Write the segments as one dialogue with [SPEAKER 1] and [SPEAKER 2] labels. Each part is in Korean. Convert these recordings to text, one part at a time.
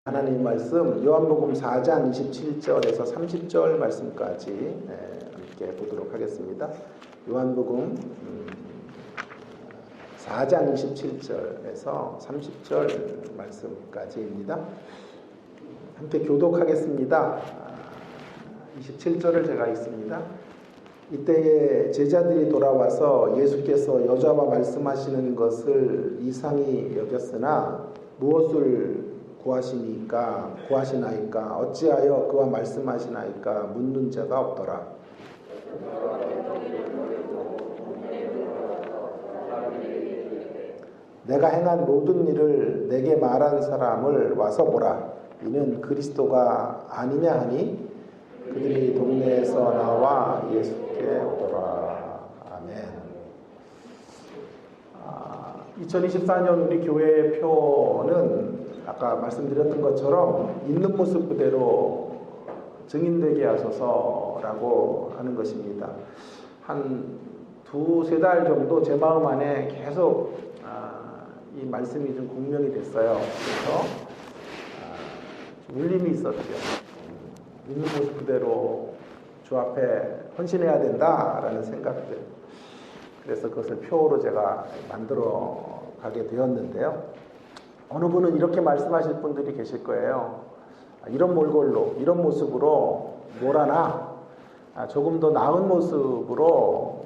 [SPEAKER 1] 하나님 말씀 요한복음 4장 27절에서 30절 말씀까지 함께 보도록 하겠습니다. 요한복음 4장 27절에서 30절 말씀까지입니다. 함께 교독하겠습니다. 27절을 제가 읽습니다. 이때에 제자들이 돌아와서 예수께서 여자와 말씀하시는 것을 이상히 여겼으나 무엇을 구하시나이까 어찌하여 그와 말씀하시나이까 묻는 자가 없더라. 내가 행한 모든 일을 내게 말한 사람을 와서 보라. 이는 그리스도가 아니냐 하니 그들이 동네에서 나와 예수께 오더라. 아멘. 2024년 우리 교회의 표는 아까 말씀드렸던 것처럼 있는 모습 그대로 증인되게 하소서라고 하는 것입니다. 한 두세 달 정도 제 마음 안에 계속 이 말씀이 좀 공명이 됐어요. 그래서 울림이 있었죠. 있는 모습 그대로 주 앞에 헌신해야 된다라는 생각들. 그래서 그것을 표로 제가 만들어 가게 되었는데요. 어느 분은 이렇게 말씀하실 분들이 계실 거예요. 이런 몰골로, 이런 모습으로 뭘 하나 조금 더 나은 모습으로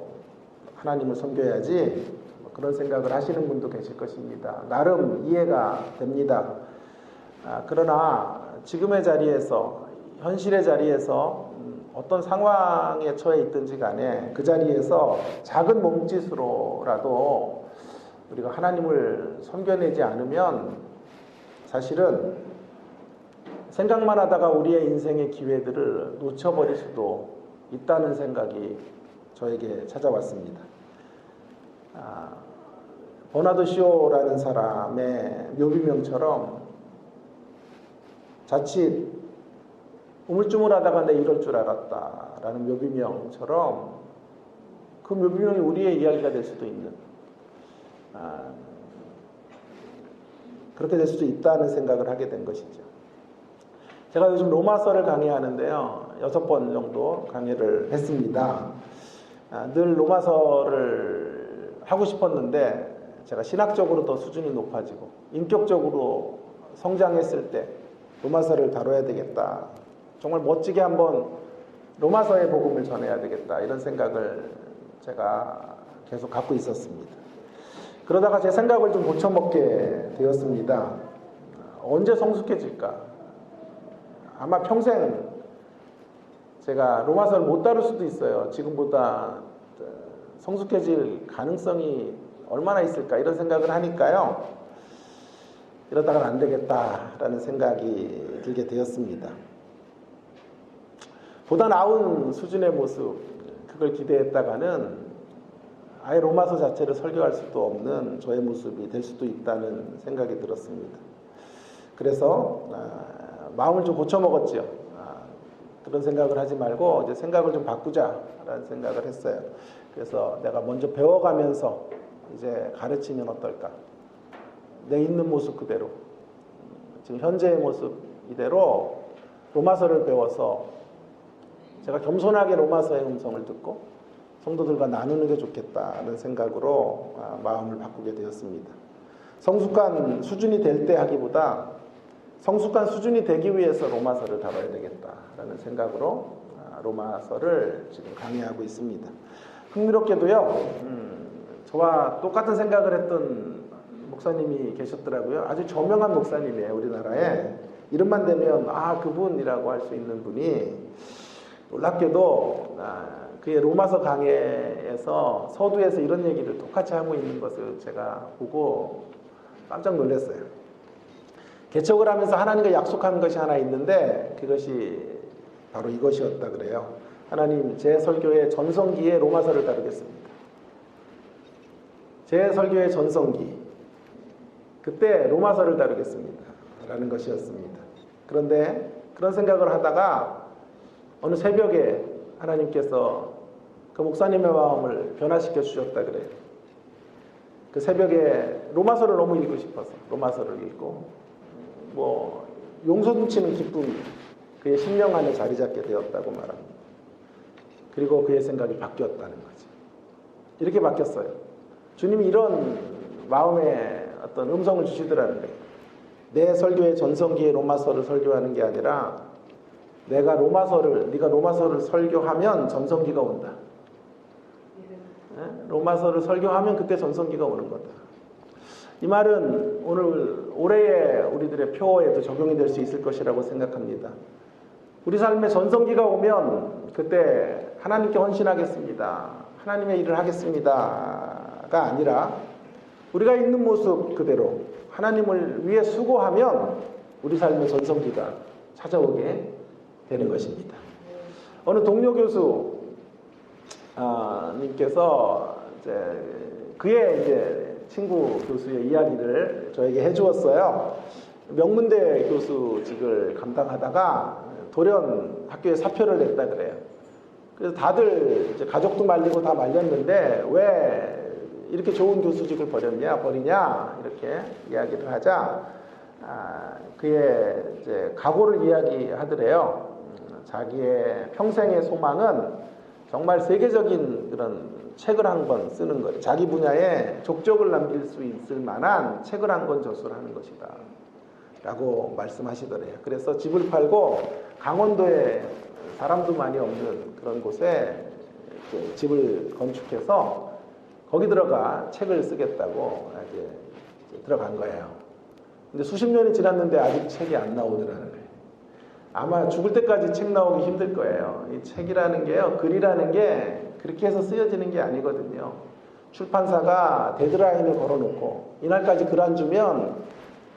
[SPEAKER 1] 하나님을 섬겨야지, 그런 생각을 하시는 분도 계실 것입니다. 나름 이해가 됩니다. 그러나 지금의 자리에서, 현실의 자리에서 어떤 상황에 처해 있든지 간에 그 자리에서 작은 몸짓으로라도 우리가 하나님을 섬겨내지 않으면 사실은 생각만 하다가 우리의 인생의 기회들을 놓쳐버릴 수도 있다는 생각이 저에게 찾아왔습니다. 버나드 쇼라는 사람의 묘비명처럼 자칫 우물쭈물하다가 내 이럴 줄 알았다라는 묘비명처럼 그 묘비명이 우리의 이야기가 될 수도 있는, 그렇게 될 수도 있다는 생각을 하게 된 것이죠. 제가 요즘 로마서를 강의하는데요. 6번 정도 강의를 했습니다. 늘 로마서를 하고 싶었는데 제가 신학적으로 더 수준이 높아지고 인격적으로 성장했을 때 로마서를 다뤄야 되겠다. 정말 멋지게 한번 로마서의 복음을 전해야 되겠다. 이런 생각을 제가 계속 갖고 있었습니다. 그러다가 제 생각을 좀 고쳐먹게 되었습니다. 언제 성숙해질까? 아마 평생 제가 로마서를 못 다룰 수도 있어요. 지금보다 성숙해질 가능성이 얼마나 있을까? 이런 생각을 하니까요. 이러다가는 안 되겠다라는 생각이 들게 되었습니다. 보다 나은 수준의 모습, 그걸 기대했다가는 아예 로마서 자체를 설교할 수도 없는 저의 모습이 될 수도 있다는 생각이 들었습니다. 그래서 마음을 좀 고쳐먹었죠. 그런 생각을 하지 말고 이제 생각을 좀 바꾸자라는 생각을 했어요. 그래서 내가 먼저 배워가면서 이제 가르치면 어떨까? 내 있는 모습 그대로, 지금 현재의 모습 이대로 로마서를 배워서 제가 겸손하게 로마서의 음성을 듣고 성도들과 나누는 게 좋겠다는 생각으로 마음을 바꾸게 되었습니다. 성숙한 수준이 될 때 하기보다 성숙한 수준이 되기 위해서 로마서를 다뤄야 되겠다라는 생각으로 로마서를 지금 강의하고 있습니다. 흥미롭게도요, 저와 똑같은 생각을 했던 목사님이 계셨더라고요. 아주 저명한 목사님이에요. 우리나라에 이름만 대면 그분이라고 할 수 있는 분이, 놀랍게도 그의 로마서 강해에서 서두에서 이런 얘기를 똑같이 하고 있는 것을 제가 보고 깜짝 놀랐어요. 개척을 하면서 하나님과 약속한 것이 하나 있는데 그것이 바로 이것이었다 그래요. 하나님, 제 설교의 전성기에 로마서를 다루겠습니다. 제 설교의 전성기, 그때 로마서를 다루겠습니다 라는 것이었습니다. 그런데 그런 생각을 하다가 어느 새벽에 하나님께서 그 목사님의 마음을 변화시켜 주셨다 그래요. 그 새벽에 로마서를 너무 읽고 싶어서 로마서를 읽고 용서 넘치는 기쁨이 그의 심령 안에 자리 잡게 되었다고 말합니다. 그리고 그의 생각이 바뀌었다는 거죠. 이렇게 바뀌었어요. 주님이 이런 마음의 어떤 음성을 주시더라는 거예요. 내 설교의 전성기의 로마서를 설교하는 게 아니라 네가 로마서를 설교하면 전성기가 온다. 로마서를 설교하면 그때 전성기가 오는 거다. 이 말은 올해의 우리들의 표어에도 적용이 될 수 있을 것이라고 생각합니다. 우리 삶에 전성기가 오면 그때 하나님께 헌신하겠습니다. 하나님의 일을 하겠습니다가 아니라 우리가 있는 모습 그대로 하나님을 위해 수고하면 우리 삶의 전성기가 찾아오게 되는 것입니다. 어느 동료 교수 님께서 그의 친구 교수의 이야기를 저에게 해주었어요. 명문대 교수직을 감당하다가 돌연 학교에 사표를 냈다 그래요. 그래서 다들 가족도 말리고 다 말렸는데 왜 이렇게 좋은 교수직을 버리냐 이렇게 이야기를 하자 그의 각오를 이야기하더래요. 자기의 평생의 소망은 정말 세계적인 그런 책을 한 권 쓰는 것, 자기 분야에 족적을 남길 수 있을 만한 책을 한 권 저술하는 것이다 라고 말씀하시더래요. 그래서 집을 팔고 강원도에 사람도 많이 없는 그런 곳에 집을 건축해서 거기 들어가 책을 쓰겠다고 이제 들어간 거예요. 근데 수십 년이 지났는데 아직 책이 안 나오더라는 거예요. 아마 죽을 때까지 책 나오기 힘들 거예요. 이 책이라는 게요, 글이라는 게 그렇게 해서 쓰여지는 게 아니거든요. 출판사가 데드라인을 걸어놓고 이날까지 글 안 주면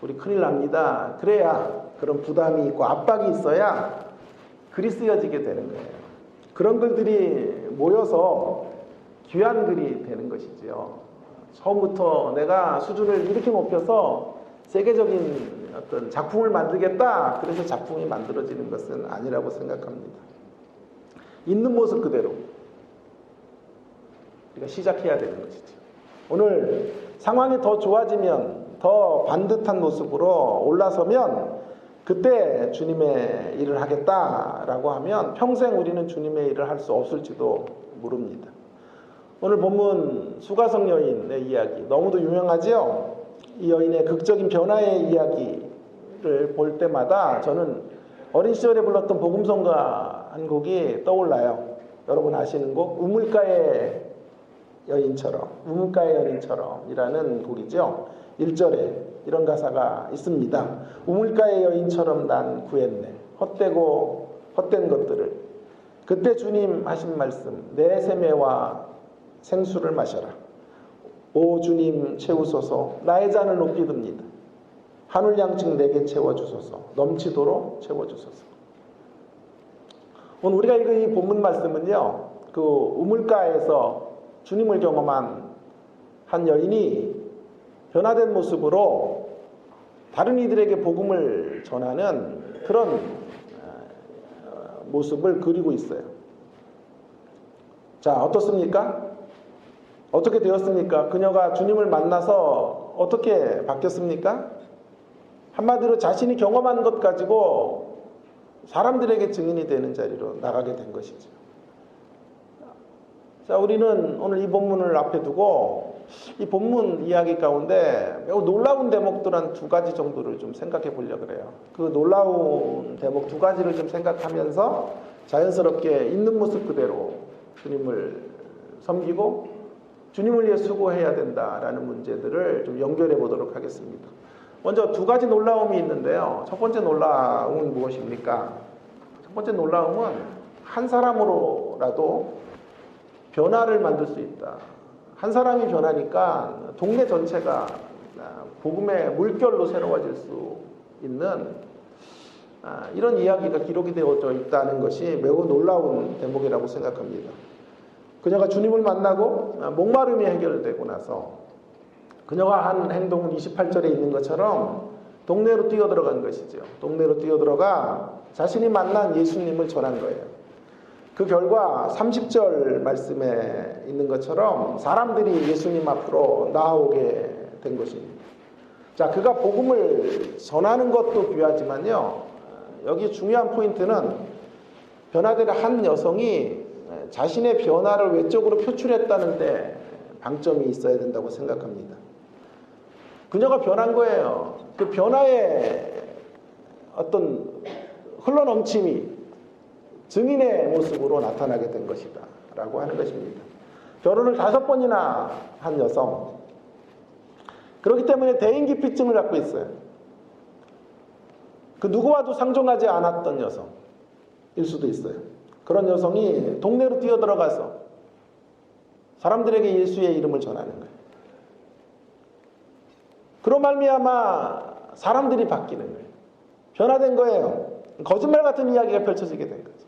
[SPEAKER 1] 우리 큰일 납니다. 그래야 그런 부담이 있고 압박이 있어야 글이 쓰여지게 되는 거예요. 그런 글들이 모여서 귀한 글이 되는 것이지요. 처음부터 내가 수준을 이렇게 높여서 세계적인 어떤 작품을 만들겠다, 그래서 작품이 만들어지는 것은 아니라고 생각합니다. 있는 모습 그대로 우리가 시작해야 되는 것이죠. 오늘 상황이 더 좋아지면, 더 반듯한 모습으로 올라서면 그때 주님의 일을 하겠다라고 하면 평생 우리는 주님의 일을 할 수 없을지도 모릅니다. 오늘 본문 수가성 여인의 이야기 너무도 유명하지요. 이 여인의 극적인 변화의 이야기를 볼 때마다 저는 어린 시절에 불렀던 복음성가 한 곡이 떠올라요. 여러분 아시는 곡 우물가의 여인처럼 이라는 곡이죠. 1절에 이런 가사가 있습니다. 우물가의 여인처럼 난 구했네. 헛된 것들을. 그때 주님 하신 말씀, 내 세매와 생수를 마셔라. 오 주님 채우소서. 나의 잔을 높이 듭니다. 한울 양측 내게 채워주소서. 넘치도록 채워주소서. 오늘 우리가 읽은 이 본문 말씀은요, 그 우물가에서 주님을 경험한 한 여인이 변화된 모습으로 다른 이들에게 복음을 전하는 그런 모습을 그리고 있어요. 자, 어떻습니까? 어떻게 되었습니까? 그녀가 주님을 만나서 어떻게 바뀌었습니까? 한마디로 자신이 경험한 것 가지고 사람들에게 증인이 되는 자리로 나가게 된 것이죠. 자, 우리는 오늘 이 본문을 앞에 두고 이 본문 이야기 가운데 매우 놀라운 대목들 한 두 가지 정도를 좀 생각해 보려고 그래요. 그 놀라운 대목 두 가지를 좀 생각하면서 자연스럽게 있는 모습 그대로 주님을 섬기고 주님을 위해 수고해야 된다라는 문제들을 좀 연결해 보도록 하겠습니다. 먼저 두 가지 놀라움이 있는데요. 첫 번째 놀라움은 무엇입니까? 첫 번째 놀라움은 한 사람으로라도 변화를 만들 수 있다. 한 사람이 변하니까 동네 전체가 복음의 물결로 새로워질 수 있는 이런 이야기가 기록이 되어져 있다는 것이 매우 놀라운 대목이라고 생각합니다. 그녀가 주님을 만나고 목마름이 해결되고 나서 그녀가 한 행동은 28절에 있는 것처럼 동네로 뛰어들어간 것이죠. 동네로 뛰어들어가 자신이 만난 예수님을 전한 거예요. 그 결과 30절 말씀에 있는 것처럼 사람들이 예수님 앞으로 나아오게 된 것입니다. 자, 그가 복음을 전하는 것도 귀하지만요, 여기 중요한 포인트는 변화된 한 여성이 자신의 변화를 외적으로 표출했다는데 방점이 있어야 된다고 생각합니다. 그녀가 변한 거예요. 그 변화의 어떤 흘러넘침이 증인의 모습으로 나타나게 된 것이다 라고 하는 것입니다. 결혼을 5번이나 한 여성, 그렇기 때문에 대인기피증을 갖고 있어요. 그 누구와도 상종하지 않았던 여성일 수도 있어요. 그런 여성이 동네로 뛰어들어가서 사람들에게 예수의 이름을 전하는 거예요. 그로 말미암아 사람들이 바뀌는 거예요. 변화된 거예요. 거짓말 같은 이야기가 펼쳐지게 된 거죠.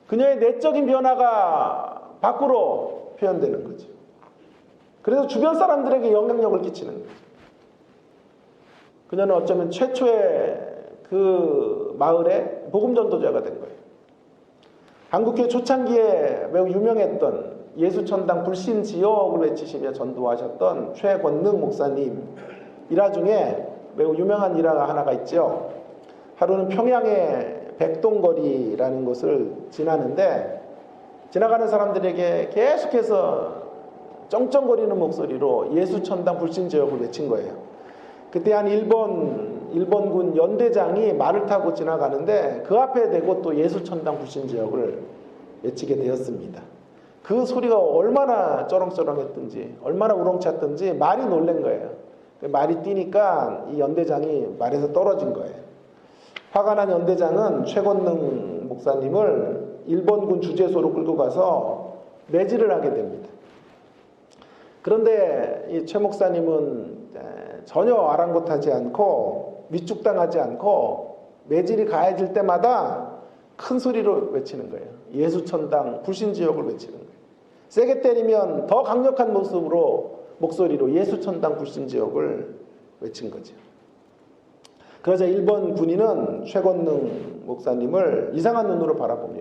[SPEAKER 1] 그녀의 내적인 변화가 밖으로 표현되는 거죠. 그래서 주변 사람들에게 영향력을 끼치는 거죠. 그녀는 어쩌면 최초의 그 마을의 복음전도자가 된 거예요. 한국교회 초창기에 매우 유명했던 예수천당 불신지역을 외치시며 전도하셨던 최권능 목사님 일화 중에 매우 유명한 일화가 하나가 있죠. 하루는 평양의 백동거리라는 곳을 지나는데 지나가는 사람들에게 계속해서 쩡쩡거리는 목소리로 예수천당 불신지역을 외친 거예요. 그때 한 일본군 연대장이 말을 타고 지나가는데 그 앞에 대고 또 예수천당 불신지역을 외치게 되었습니다. 그 소리가 얼마나 쩌렁쩌렁했든지 얼마나 우렁찼든지 말이 놀란 거예요. 말이 뛰니까 이 연대장이 말에서 떨어진 거예요. 화가 난 연대장은 최권능 목사님을 일본군 주재소로 끌고 가서 매질을 하게 됩니다. 그런데 이 최 목사님은 전혀 아랑곳하지 않고 위축당하지 않고 매질이 가해질 때마다 큰 소리로 외치는 거예요. 예수천당 불신지역을 외치는 거예요. 세게 때리면 더 강력한 목소리로 예수천당 불신지역을 외친 거죠. 그러자 일본 군인은 최권능 목사님을 이상한 눈으로 바라보며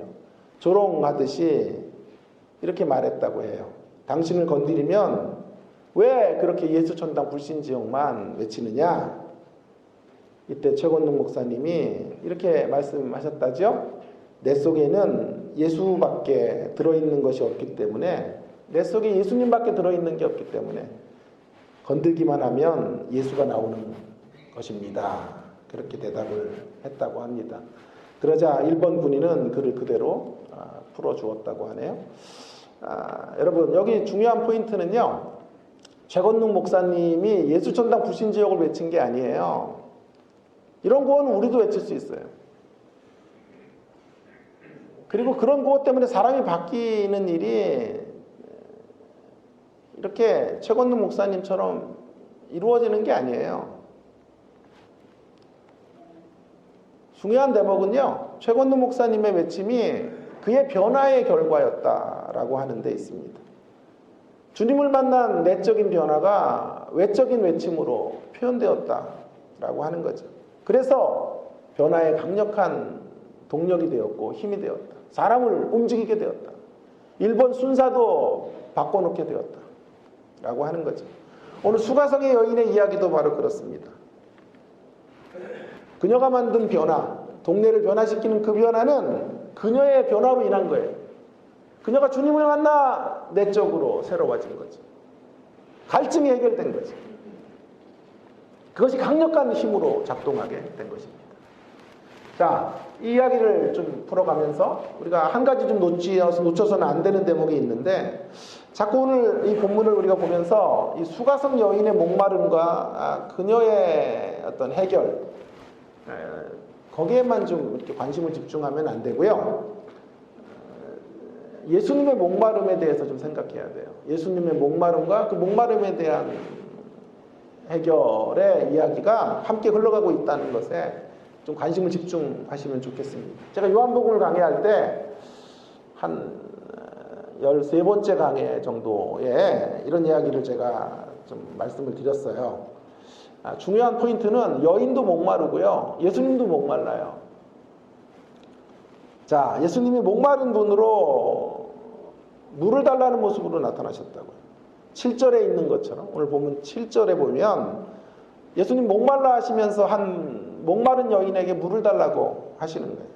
[SPEAKER 1] 조롱하듯이 이렇게 말했다고 해요. 당신을 건드리면 왜 그렇게 예수천당 불신지역만 외치느냐? 이때 최권능 목사님이 이렇게 말씀하셨다죠. 내 속에는 예수밖에 들어있는 것이 없기 때문에, 내 속에 예수님밖에 들어있는 게 없기 때문에 건들기만 하면 예수가 나오는 것입니다. 그렇게 대답을 했다고 합니다. 그러자 일본 군인은 그를 그대로 풀어주었다고 하네요. 여러분, 여기 중요한 포인트는요, 최권능 목사님이 예수천당 불신지역을 외친 게 아니에요. 이런 구호는 우리도 외칠 수 있어요. 그리고 그런 구호 때문에 사람이 바뀌는 일이 이렇게 최권능 목사님처럼 이루어지는 게 아니에요. 중요한 대목은요, 최권능 목사님의 외침이 그의 변화의 결과였다라고 하는 데 있습니다. 주님을 만난 내적인 변화가 외적인 외침으로 표현되었다라고 하는 거죠. 그래서 변화의 강력한 동력이 되었고 힘이 되었다. 사람을 움직이게 되었다. 일본 순사도 바꿔놓게 되었다라고 하는 거죠. 오늘 수가성의 여인의 이야기도 바로 그렇습니다. 그녀가 만든 변화, 동네를 변화시키는 그 변화는 그녀의 변화로 인한 거예요. 그녀가 주님을 만나 내적으로 새로워진 거죠. 갈증이 해결된 거죠. 그것이 강력한 힘으로 작동하게 된 것입니다. 자, 이 이야기를 좀 풀어가면서 우리가 한 가지 좀 놓쳐서는 안 되는 대목이 있는데, 자꾸 오늘 이 본문을 우리가 보면서 이 수가성 여인의 목마름과 그녀의 어떤 해결, 거기에만 좀 이렇게 관심을 집중하면 안 되고요. 예수님의 목마름에 대해서 좀 생각해야 돼요. 예수님의 목마름과 그 목마름에 대한 해결의 이야기가 함께 흘러가고 있다는 것에 좀 관심을 집중하시면 좋겠습니다. 제가 요한복음을 강의할 때 한 13번째 강의 정도에 이런 이야기를 제가 좀 말씀을 드렸어요. 중요한 포인트는 여인도 목마르고요, 예수님도 목말라요. 자, 예수님이 목마른 분으로 물을 달라는 모습으로 나타나셨다고요. 7절에 있는 것처럼 오늘 보면 7절에 보면 예수님 목말라 하시면서 한 목마른 여인에게 물을 달라고 하시는 거예요.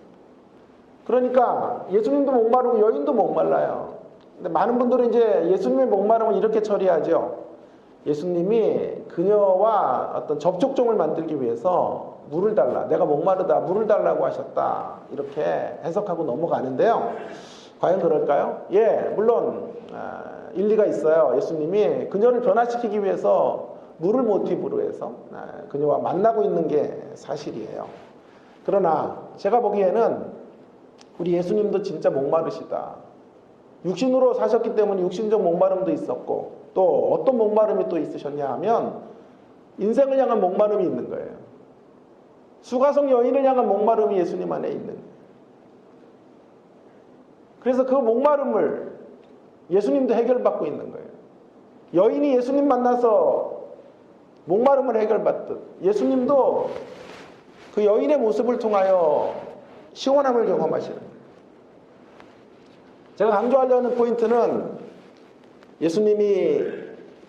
[SPEAKER 1] 그러니까 예수님도 목마르고 여인도 목말라요. 근데 많은 분들은 이제 예수님의 목마름을 이렇게 처리하죠. 예수님이 그녀와 어떤 접촉점을 만들기 위해서 물을 달라, 내가 목마르다 물을 달라고 하셨다, 이렇게 해석하고 넘어가는데요. 과연 그럴까요? 예, 물론 일리가 있어요. 예수님이 그녀를 변화시키기 위해서 물을 모티브로 해서 그녀와 만나고 있는 게 사실이에요. 그러나 제가 보기에는 우리 예수님도 진짜 목마르시다. 육신으로 사셨기 때문에 육신적 목마름도 있었고, 또 어떤 목마름이 또 있으셨냐 하면 인생을 향한 목마름이 있는 거예요. 수가성 여인을 향한 목마름이 예수님 안에 있는 거예요. 그래서 그 목마름을 예수님도 해결받고 있는 거예요. 여인이 예수님 만나서 목마름을 해결받듯 예수님도 그 여인의 모습을 통하여 시원함을 경험하시는 거예요. 제가 강조하려는 포인트는 예수님이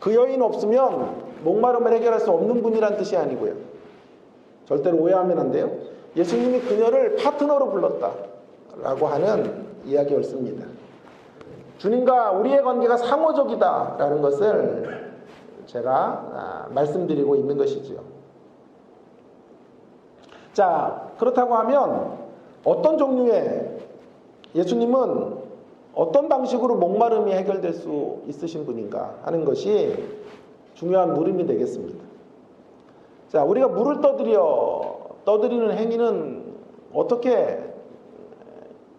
[SPEAKER 1] 그 여인 없으면 목마름을 해결할 수 없는 분이란 뜻이 아니고요. 절대로 오해하면 안 돼요. 예수님이 그녀를 파트너로 불렀다라고 하는 이야기 옳습니다. 주님과 우리의 관계가 상호적이다라는 것을 제가 말씀드리고 있는 것이지요. 자, 그렇다고 하면 어떤 종류의 예수님은 어떤 방식으로 목마름이 해결될 수 있으신 분인가 하는 것이 중요한 물음이 되겠습니다. 자, 우리가 물을 떠드리는 행위는 어떻게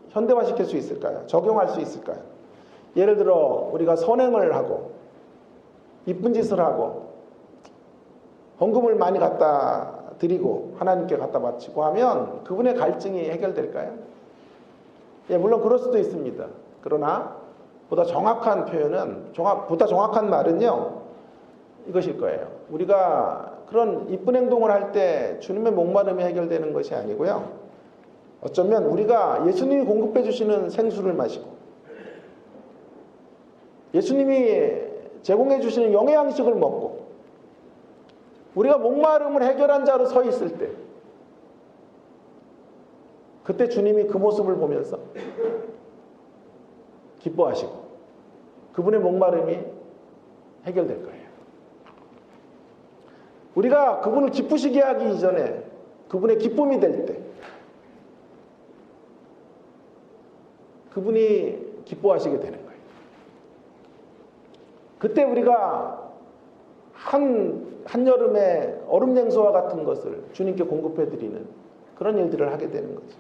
[SPEAKER 1] 현대화시킬 수 있을까요? 적용할 수 있을까요? 예를 들어 우리가 선행을 하고 이쁜 짓을 하고 헌금을 많이 갖다 드리고 하나님께 갖다 바치고 하면 그분의 갈증이 해결될까요? 예, 물론 그럴 수도 있습니다. 그러나 보다 정확한 표현은, 보다 정확한 말은요, 이것일 거예요. 우리가 그런 이쁜 행동을 할 때 주님의 목마름이 해결되는 것이 아니고요, 어쩌면 우리가 예수님이 공급해 주시는 생수를 마시고 예수님이 제공해 주시는 영양식을 먹고 우리가 목마름을 해결한 자로 서 있을 때, 그때 주님이 그 모습을 보면서 기뻐하시고 그분의 목마름이 해결될 거예요. 우리가 그분을 기쁘시게 하기 이전에 그분의 기쁨이 될 때 그분이 기뻐하시게 되는 거예요. 그때 우리가 한여름에 얼음 냉수와 같은 것을 주님께 공급해드리는 그런 일들을 하게 되는 거죠.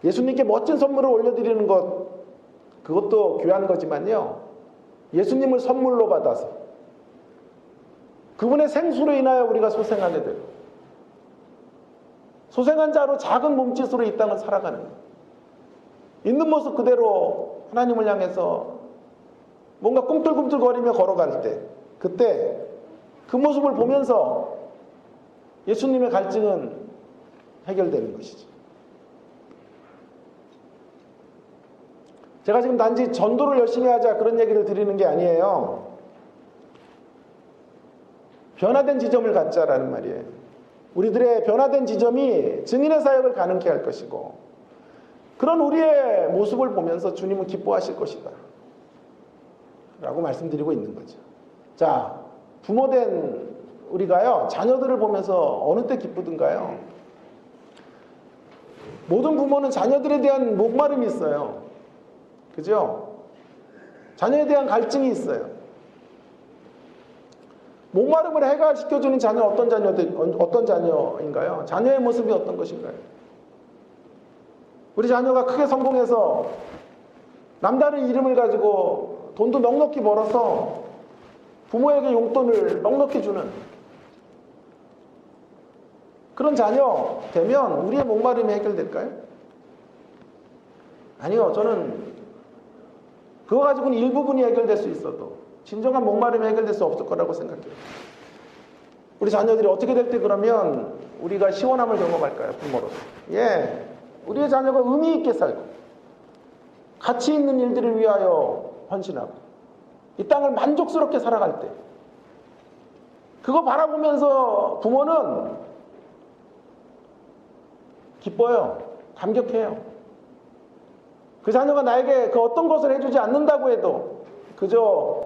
[SPEAKER 1] 예수님께 멋진 선물을 올려드리는 것, 그것도 귀한 거지만요, 예수님을 선물로 받아서 그분의 생수로 인하여 우리가 소생하게 되고 소생한 자로 작은 몸짓으로 이 땅을 살아가는 거예요. 있는 모습 그대로 하나님을 향해서 뭔가 꿈틀꿈틀거리며 걸어갈 때, 그때 그 모습을 보면서 예수님의 갈증은 해결되는 것이죠. 제가 지금 단지 전도를 열심히 하자 그런 얘기를 드리는 게 아니에요. 변화된 지점을 갖자라는 말이에요. 우리들의 변화된 지점이 증인의 사역을 가능케 할 것이고, 그런 우리의 모습을 보면서 주님은 기뻐하실 것이다 라고 말씀드리고 있는 거죠. 자, 부모된 우리가요, 자녀들을 보면서 어느 때 기쁘든가요? 모든 부모는 자녀들에 대한 목마름이 있어요. 그죠? 자녀에 대한 갈증이 있어요. 목마름을 해결시켜주는 자녀는 어떤 자녀인가요? 자녀의 모습이 어떤 것인가요? 우리 자녀가 크게 성공해서 남다른 이름을 가지고 돈도 넉넉히 벌어서 부모에게 용돈을 넉넉히 주는 그런 자녀 되면 우리의 목마름이 해결될까요? 아니요. 저는 그거 가지고는 일부분이 해결될 수 있어도 진정한 목마름이 해결될 수 없을 거라고 생각해요. 우리 자녀들이 어떻게 될 때 그러면 우리가 시원함을 경험할까요? 부모로서. 예, 우리의 자녀가 의미 있게 살고 가치 있는 일들을 위하여 헌신하고 이 땅을 만족스럽게 살아갈 때 그거 바라보면서 부모는 기뻐요. 감격해요. 그 자녀가 나에게 그 어떤 것을 해주지 않는다고 해도 그저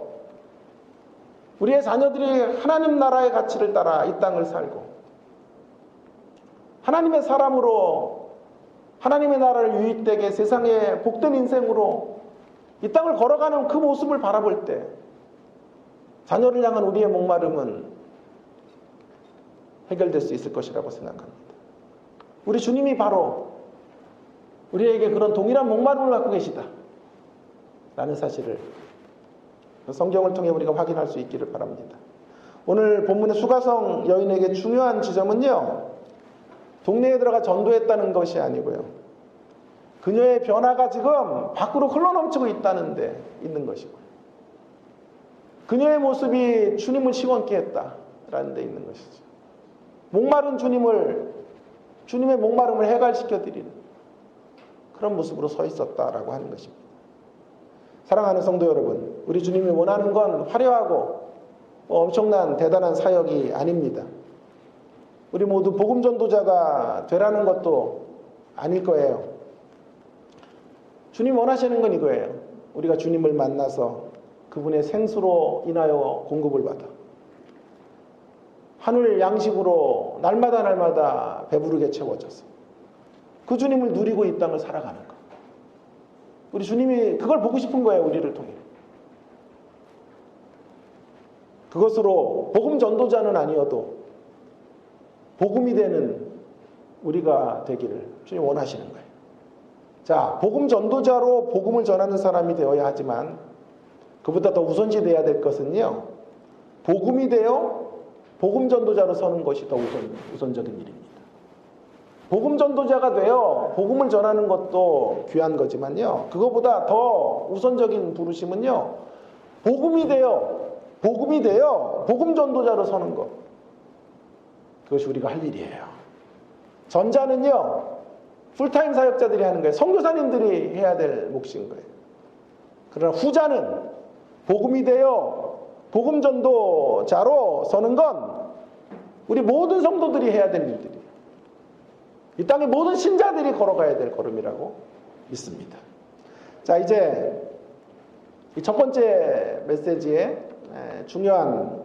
[SPEAKER 1] 우리의 자녀들이 하나님 나라의 가치를 따라 이 땅을 살고 하나님의 사람으로 하나님의 나라를 유익되게 세상에 복된 인생으로 이 땅을 걸어가는 그 모습을 바라볼 때 자녀를 향한 우리의 목마름은 해결될 수 있을 것이라고 생각합니다. 우리 주님이 바로 우리에게 그런 동일한 목마름을 갖고 계시다 라는 사실을 성경을 통해 우리가 확인할 수 있기를 바랍니다. 오늘 본문의 수가성 여인에게 중요한 지점은요, 동네에 들어가 전도했다는 것이 아니고요, 그녀의 변화가 지금 밖으로 흘러넘치고 있다는 데 있는 것이고요, 그녀의 모습이 주님을 시원케 했다라는 데 있는 것이죠. 목마른 주님의 목마름을 해갈시켜드리는 그런 모습으로 서 있었다라고 하는 것입니다. 사랑하는 성도 여러분, 우리 주님이 원하는 건 화려하고 엄청난 대단한 사역이 아닙니다. 우리 모두 복음 전도자가 되라는 것도 아닐 거예요. 주님 원하시는 건 이거예요. 우리가 주님을 만나서 그분의 생수로 인하여 공급을 받아 하늘 양식으로 날마다 배부르게 채워져서 그 주님을 누리고 이 땅을 살아가는 것. 우리 주님이 그걸 보고 싶은 거예요. 우리를 통해. 그것으로 복음 전도자는 아니어도 복음이 되는 우리가 되기를 주님 원하시는 거예요. 자, 복음 전도자로 복음을 전하는 사람이 되어야 하지만 그보다 더 우선시 돼야 될 것은요, 복음이 되어 복음 전도자로 서는 것이 더 우선적인 일입니다. 복음 전도자가 되어 복음을 전하는 것도 귀한 거지만요, 그거보다 더 우선적인 부르심은요, 복음이 되어 복음 전도자로 서는 것, 그것이 우리가 할 일이에요. 전자는요, 풀타임 사역자들이 하는 거예요. 선교사님들이 해야 될 몫인 거예요. 그러나 후자는 복음이 되어 복음 전도자로 서는 건 우리 모든 성도들이 해야 될 일들이에요. 이 땅의 모든 신자들이 걸어가야 될 걸음이라고 믿습니다. 자, 이제 이 첫 번째 메시지의 중요한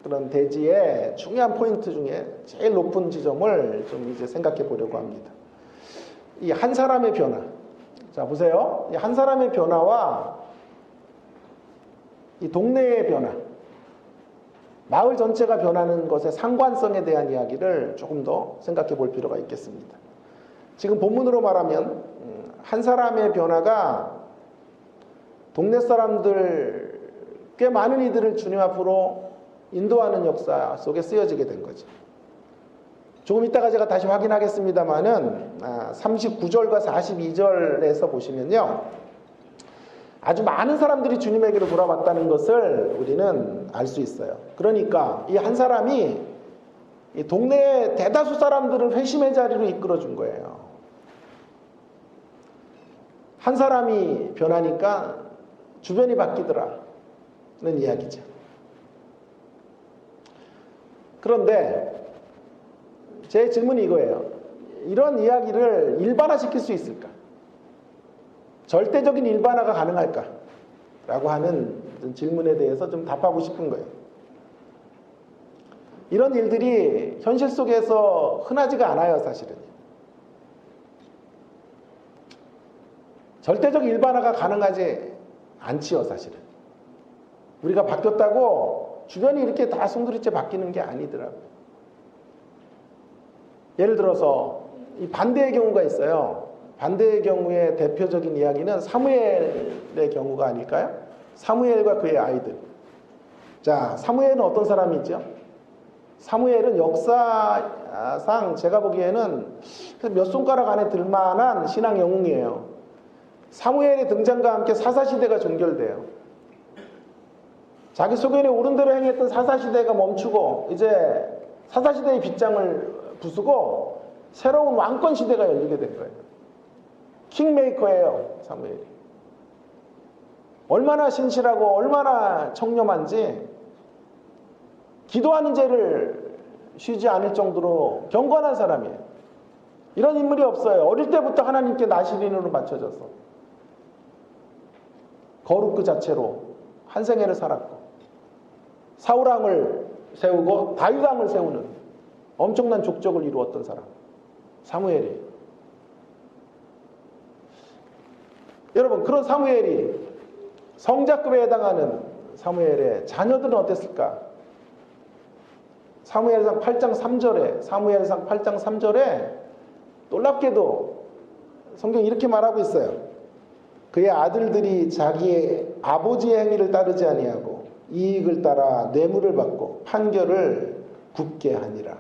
[SPEAKER 1] 그런 대지의 중요한 포인트 중에 제일 높은 지점을 좀 이제 생각해 보려고 합니다. 이 한 사람의 변화. 자, 보세요. 이 한 사람의 변화와 이 동네의 변화, 마을 전체가 변하는 것의 상관성에 대한 이야기를 조금 더 생각해 볼 필요가 있겠습니다. 지금 본문으로 말하면 한 사람의 변화가 동네 사람들 꽤 많은 이들을 주님 앞으로 인도하는 역사 속에 쓰여지게 된 거죠. 조금 이따가 제가 다시 확인하겠습니다만은 39절과 42절에서 보시면요, 아주 많은 사람들이 주님에게로 돌아왔다는 것을 우리는 알 수 있어요. 그러니까 이 한 사람이 이 동네의 대다수 사람들을 회심의 자리로 이끌어 준 거예요. 한 사람이 변하니까 주변이 바뀌더라는 이야기죠. 그런데 제 질문이 이거예요. 이런 이야기를 일반화시킬 수 있을까? 절대적인 일반화가 가능할까? 라고 하는 질문에 대해서 좀 답하고 싶은 거예요. 이런 일들이 현실 속에서 흔하지가 않아요, 사실은. 절대적 일반화가 가능하지 않지요, 사실은. 우리가 바뀌었다고 주변이 이렇게 다 송두리째 바뀌는 게 아니더라고요. 예를 들어서 이 반대의 경우가 있어요. 반대의 경우의 대표적인 이야기는 사무엘의 경우가 아닐까요? 사무엘과 그의 아이들. 자, 사무엘은 어떤 사람이죠? 사무엘은 역사상 제가 보기에는 몇 손가락 안에 들만한 신앙 영웅이에요. 사무엘의 등장과 함께 사사시대가 종결돼요. 자기 소견에 옳은 대로 행했던 사사시대가 멈추고 이제 사사시대의 빗장을 부수고 새로운 왕권 시대가 열리게 된 거예요. 킹메이커예요, 사무엘이. 얼마나 신실하고 얼마나 청렴한지 기도하는 죄를 쉬지 않을 정도로 경건한 사람이에요. 이런 인물이 없어요. 어릴 때부터 하나님께 나시린으로 맞춰져서 거룩 그 자체로 한 생애를 살았고 사울왕을 세우고 다윗왕을 세우는 엄청난 족적을 이루었던 사람 사무엘이에요. 여러분, 그런 사무엘이 성자급에 해당하는 사무엘의 자녀들은 어땠을까? 사무엘상 8장 3절에 놀랍게도 성경이 이렇게 말하고 있어요. 그의 아들들이 자기의 아버지의 행위를 따르지 아니하고 이익을 따라 뇌물을 받고 판결을 굽게 하니라.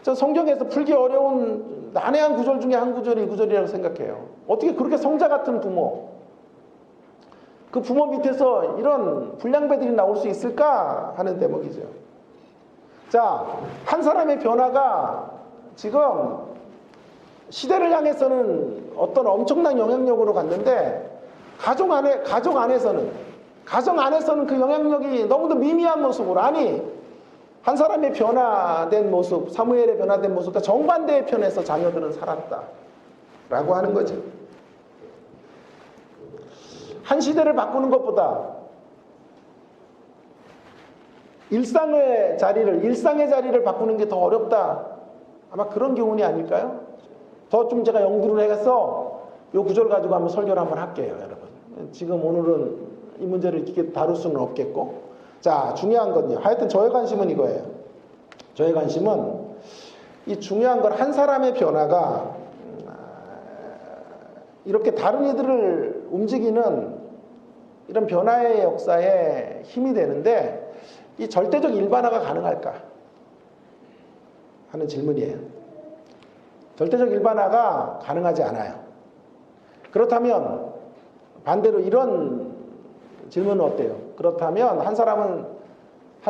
[SPEAKER 1] 저 성경에서 풀기 어려운 난해한 구절 중에 한 구절이 이 구절이라고 생각해요. 어떻게 그렇게 성자 같은 부모, 그 부모 밑에서 이런 불량배들이 나올 수 있을까 하는 대목이죠. 자, 한 사람의 변화가 지금 시대를 향해서는 어떤 엄청난 영향력으로 갔는데 가정 안에서는 그 영향력이 너무도 미미한 모습으로, 아니 한 사람의 변화된 모습, 사무엘의 변화된 모습과 정반대의 편에서 자녀들은 살았다라고 하는 거죠. 한 시대를 바꾸는 것보다 일상의 자리를 바꾸는 게 더 어렵다. 아마 그런 교훈이 아닐까요? 더 좀 제가 연구를 해서 이 구절 가지고 한번 설교를 한번 할게요, 여러분. 지금 오늘은 이 문제를 이렇게 다룰 수는 없겠고. 자, 중요한 건요. 하여튼 저의 관심은 이거예요. 저의 관심은 이 중요한 건 한 사람의 변화가 이렇게 다른 이들을 움직이는 이런 변화의 역사에 힘이 되는데 이 절대적 일반화가 가능할까 하는 질문이에요. 절대적 일반화가 가능하지 않아요. 그렇다면 반대로 이런 질문은 어때요? 그렇다면 한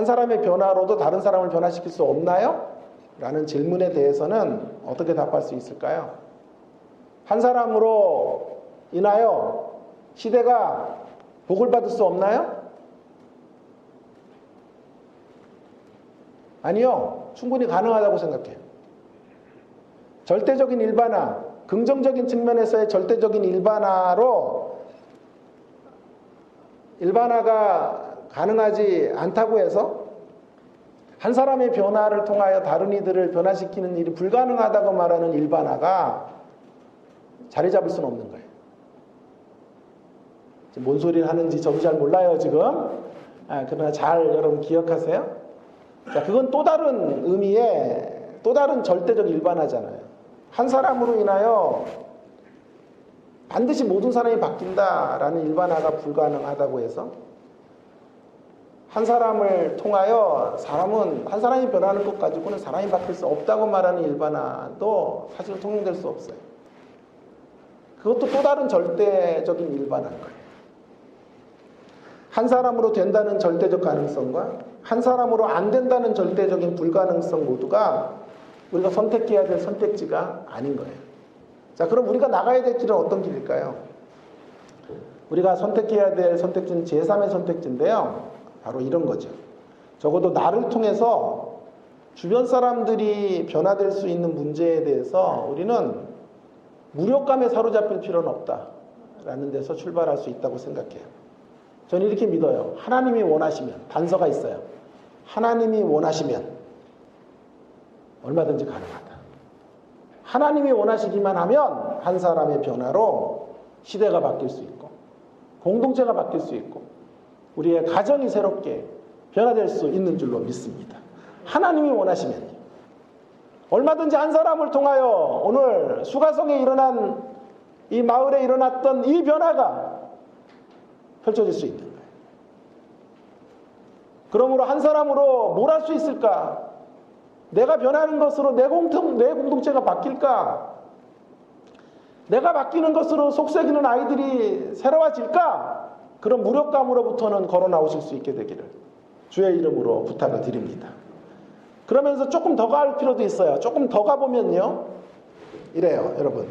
[SPEAKER 1] 사람의 변화로도 다른 사람을 변화시킬 수 없나요? 라는 질문에 대해서는 어떻게 답할 수 있을까요? 한 사람으로 인하여 시대가 복을 받을 수 없나요? 아니요. 충분히 가능하다고 생각해요. 절대적인 일반화, 긍정적인 측면에서의 절대적인 일반화가 가능하지 않다고 해서 한 사람의 변화를 통하여 다른 이들을 변화시키는 일이 불가능하다고 말하는 일반화가 자리 잡을 수는 없는 거예요. 뭔 소리를 하는지 저도 잘 몰라요, 지금. 그러나 잘 여러분 기억하세요. 자, 그건 또 다른 의미의 또 다른 절대적 일반화잖아요. 한 사람으로 인하여 반드시 모든 사람이 바뀐다라는 일반화가 불가능하다고 해서 한 사람을 통하여 한 사람이 변하는 것 가지고는 사람이 바뀔 수 없다고 말하는 일반화도 사실 통용될 수 없어요. 그것도 또 다른 절대적인 일반화인 거예요. 한 사람으로 된다는 절대적 가능성과 한 사람으로 안 된다는 절대적인 불가능성 모두가 우리가 선택해야 될 선택지가 아닌 거예요. 자, 그럼 우리가 나가야 될 길은 어떤 길일까요? 우리가 선택해야 될 선택지는 제3의 선택지인데요. 바로 이런 거죠. 적어도 나를 통해서 주변 사람들이 변화될 수 있는 문제에 대해서 우리는 무력감에 사로잡힐 필요는 없다라는 데서 출발할 수 있다고 생각해요. 저는 이렇게 믿어요. 하나님이 원하시면, 단서가 있어요. 하나님이 원하시면 얼마든지 가능하다. 하나님이 원하시기만 하면 한 사람의 변화로 시대가 바뀔 수 있고 공동체가 바뀔 수 있고 우리의 가정이 새롭게 변화될 수 있는 줄로 믿습니다. 하나님이 원하시면요. 얼마든지 한 사람을 통하여 오늘 수가성에 일어난 이 마을에 일어났던 이 변화가 펼쳐질 수 있는 거예요. 그러므로 한 사람으로 뭘 할 수 있을까? 내가 변하는 것으로 내 공동체가 바뀔까? 내가 바뀌는 것으로 속삭이는 아이들이 새로워질까? 그런 무력감으로부터는 걸어 나오실 수 있게 되기를 주의 이름으로 부탁을 드립니다. 그러면서 조금 더 갈 필요도 있어요. 조금 더 가보면요. 이래요, 여러분.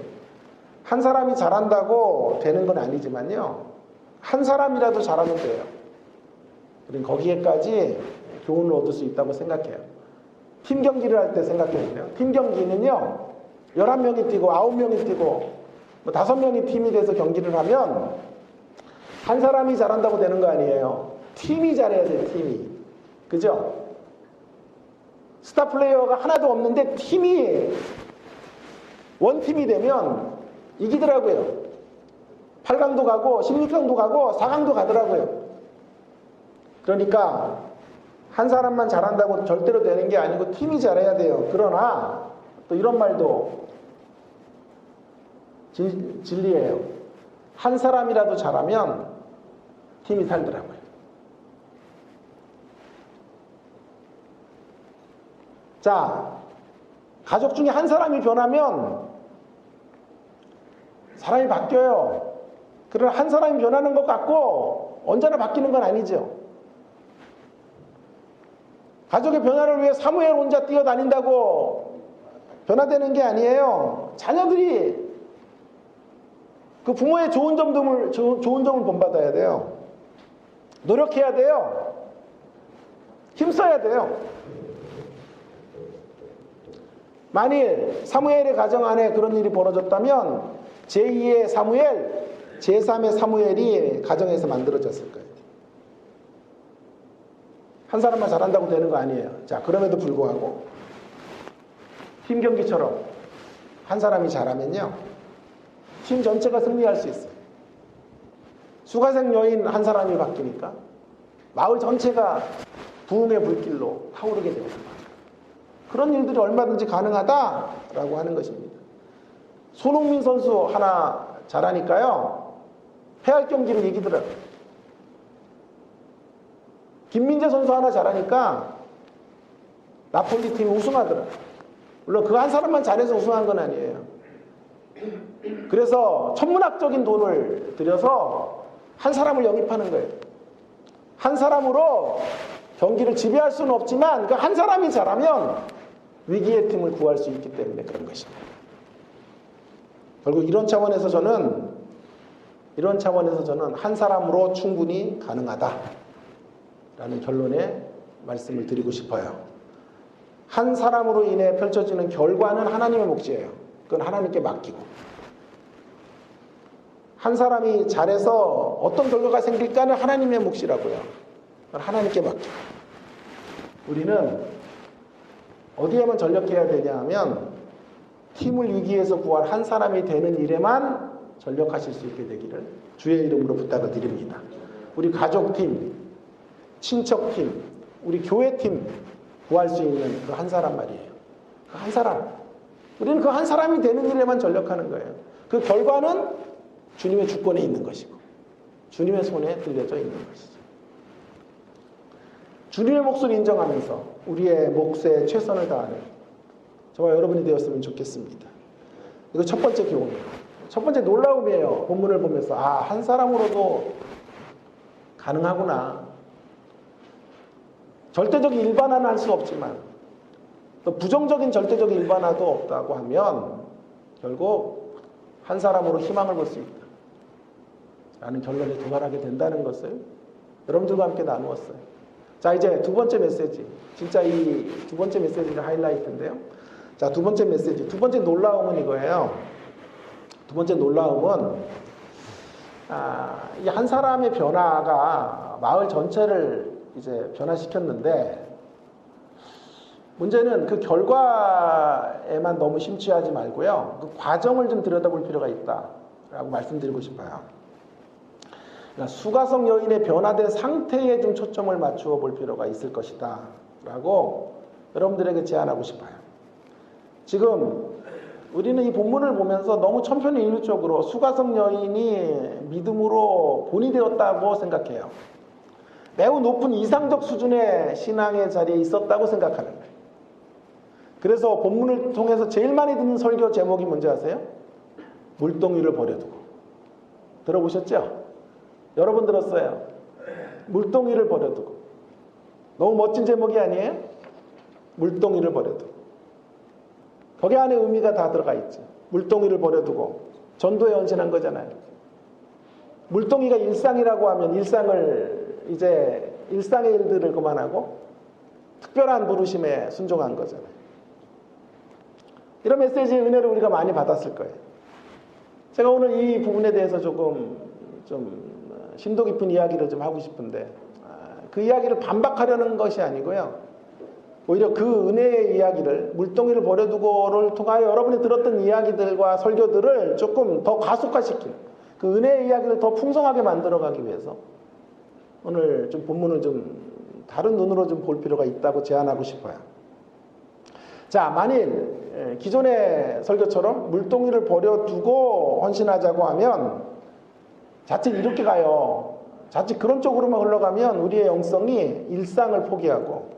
[SPEAKER 1] 한 사람이 잘한다고 되는 건 아니지만요. 한 사람이라도 잘하면 돼요. 우린 거기에까지 교훈을 얻을 수 있다고 생각해요. 팀 경기를 할 때 생각해보세요. 팀 경기는요, 11명이 뛰고 9명이 뛰고 뭐 5명이 팀이 돼서 경기를 하면 한 사람이 잘한다고 되는 거 아니에요. 팀이 잘해야 돼요, 팀이. 그죠? 스타 플레이어가 하나도 없는데 팀이 원팀이 되면 이기더라고요. 8강도 가고 16강도 가고 4강도 가더라고요. 그러니까 한 사람만 잘한다고 절대로 되는 게 아니고 팀이 잘해야 돼요. 그러나 또 이런 말도 진리예요. 한 사람이라도 잘하면 팀이 살더라고요. 자, 가족 중에 한 사람이 변하면 사람이 바뀌어요. 그러나 한 사람이 변하는 것 같고 언제나 바뀌는 건 아니죠. 가족의 변화를 위해 사무엘 혼자 뛰어다닌다고 변화되는 게 아니에요. 자녀들이 그 부모의 좋은 점을 본받아야 돼요. 노력해야 돼요. 힘써야 돼요. 만일 사무엘의 가정 안에 그런 일이 벌어졌다면 제2의 사무엘, 제3의 사무엘이 가정에서 만들어졌을 거예요. 한 사람만 잘한다고 되는 거 아니에요. 자, 그럼에도 불구하고 팀 경기처럼 한 사람이 잘하면요, 팀 전체가 승리할 수 있어요. 수가생 여인 한 사람이 바뀌니까 마을 전체가 부흥의 불길로 타오르게 됩니다. 그런 일들이 얼마든지 가능하다라고 하는 것입니다. 손흥민 선수 하나 잘하니까요, 패할 경기를 이기더라고요. 김민재 선수 하나 잘하니까 나폴리 팀이 우승하더라고요. 물론 그 한 사람만 잘해서 우승한 건 아니에요. 그래서 천문학적인 돈을 들여서 한 사람을 영입하는 거예요. 한 사람으로 경기를 지배할 수는 없지만 그 한 사람이 잘하면 위기의 팀을 구할 수 있기 때문에 그런 것입니다. 결국 이런 차원에서 저는 한 사람으로 충분히 가능하다라는 결론에 말씀을 드리고 싶어요. 한 사람으로 인해 펼쳐지는 결과는 하나님의 몫이에요. 그건 하나님께 맡기고, 한 사람이 잘해서 어떤 결과가 생길까는 하나님의 몫이라고요. 그건 하나님께 맡기고, 우리는 어디에만 전력해야 되냐 하면 팀을 위기에서 구할 한 사람이 되는 일에만 전력하실 수 있게 되기를 주의 이름으로 부탁을 드립니다. 우리 가족팀, 친척팀, 우리 교회팀 구할 수 있는 그 한 사람 말이에요. 그 한 사람. 우리는 그 한 사람이 되는 일에만 전력하는 거예요. 그 결과는 주님의 주권에 있는 것이고 주님의 손에 들려져 있는 것이죠. 주님의 몫을 인정하면서 우리의 몫에 최선을 다하는 저와 여러분이 되었으면 좋겠습니다. 이거 첫 번째 교훈이에요. 첫 번째 놀라움이에요. 본문을 보면서 한 사람으로도 가능하구나. 절대적인 일반화는 할 수 없지만 또 부정적인 절대적인 일반화도 없다고 하면 결국 한 사람으로 희망을 볼 수 있다 라는 결론에 도달하게 된다는 것을 여러분들과 함께 나누었어요. 자, 이제 두 번째 메시지, 진짜 이 두 번째 메시지가 하이라이트인데요. 자, 두 번째 메시지, 두 번째 놀라움은 이거예요. 두 번째 놀라움은 이 한 사람의 변화가 마을 전체를 이제 변화시켰는데, 문제는 그 결과에만 너무 심취하지 말고요, 그 과정을 좀 들여다볼 필요가 있다라고 말씀드리고 싶어요. 그러니까 수가성 여인의 변화된 상태에 좀 초점을 맞추어 볼 필요가 있을 것이다 라고 여러분들에게 제안하고 싶어요. 지금 우리는 이 본문을 보면서 너무 천편일률적으로 수가성 여인이 믿음으로 본이 되었다고 생각해요. 매우 높은 이상적 수준의 신앙의 자리에 있었다고 생각하는 거예요. 그래서 본문을 통해서 제일 많이 듣는 설교 제목이 뭔지 아세요? 물동이를 버려두고. 들어보셨죠? 여러분 들었어요? 물동이를 버려두고. 너무 멋진 제목이 아니에요? 물동이를 버려두고. 거기 안에 의미가 다 들어가 있죠. 물동이를 버려두고 전도에 헌신한 거잖아요. 물동이가 일상이라고 하면 일상의 일들을 그만하고 특별한 부르심에 순종한 거잖아요. 이런 메시지의 은혜를 우리가 많이 받았을 거예요. 제가 오늘 이 부분에 대해서 조금 좀 심도 깊은 이야기를 좀 하고 싶은데, 그 이야기를 반박하려는 것이 아니고요. 오히려 그 은혜의 이야기를, 물동이를 버려두고를 통하여 여러분이 들었던 이야기들과 설교들을 조금 더 가속화시키는, 그 은혜의 이야기를 더 풍성하게 만들어가기 위해서 오늘 좀 본문을 좀 다른 눈으로 좀 볼 필요가 있다고 제안하고 싶어요. 자, 만일 기존의 설교처럼 물동이를 버려두고 헌신하자고 하면 자칫 이렇게 가요. 자칫 그런 쪽으로만 흘러가면 우리의 영성이 일상을 포기하고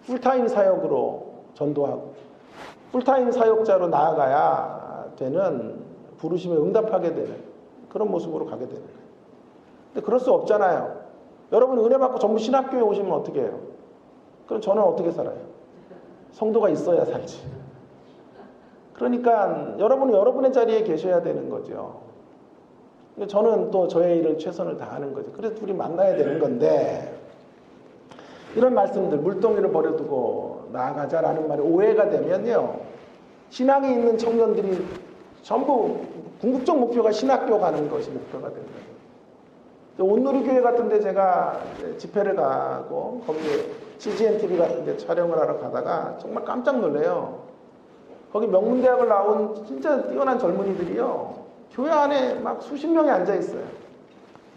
[SPEAKER 1] 풀타임 사역으로 전도하고 풀타임 사역자로 나아가야 되는 부르심에 응답하게 되는 그런 모습으로 가게 되는 거예요. 근데 그럴 수 없잖아요. 여러분 은혜 받고 전부 신학교에 오시면 어떻게 해요? 그럼 저는 어떻게 살아요? 성도가 있어야 살지. 그러니까 여러분은 여러분의 자리에 계셔야 되는 거죠. 근데 저는 또 저의 일을 최선을 다하는 거죠. 그래서 둘이 만나야 되는 건데, 이런 말씀들, 물동이를 버려두고 나아가자라는 말이 오해가 되면요, 신앙이 있는 청년들이 전부 궁극적 목표가 신학교 가는 것이 목표가 되는 거예요. 온누리교회 같은 데 제가 집회를 가고 거기에 CGN-TV 같은 데 촬영을 하러 가다가 정말 깜짝 놀래요. 거기 명문대학을 나온 진짜 뛰어난 젊은이들이요, 교회 안에 막 수십 명이 앉아 있어요.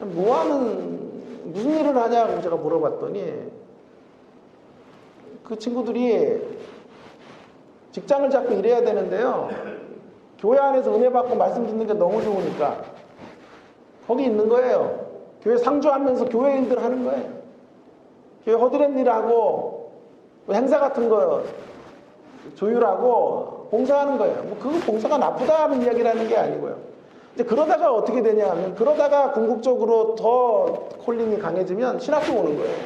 [SPEAKER 1] 무슨 일을 하냐고 제가 물어봤더니 그 친구들이 직장을 잡고 일해야 되는데요, 교회 안에서 은혜 받고 말씀 듣는 게 너무 좋으니까 거기 있는 거예요. 교회 상주하면서 교회 일들 하는 거예요. 교회 허드렛 일하고 행사 같은 거 조율하고 봉사하는 거예요. 뭐 그 봉사가 나쁘다 하는 이야기라는 게 아니고요. 이제 그러다가 어떻게 되냐 하면, 그러다가 궁극적으로 더 콜링이 강해지면 신학교 오는 거예요.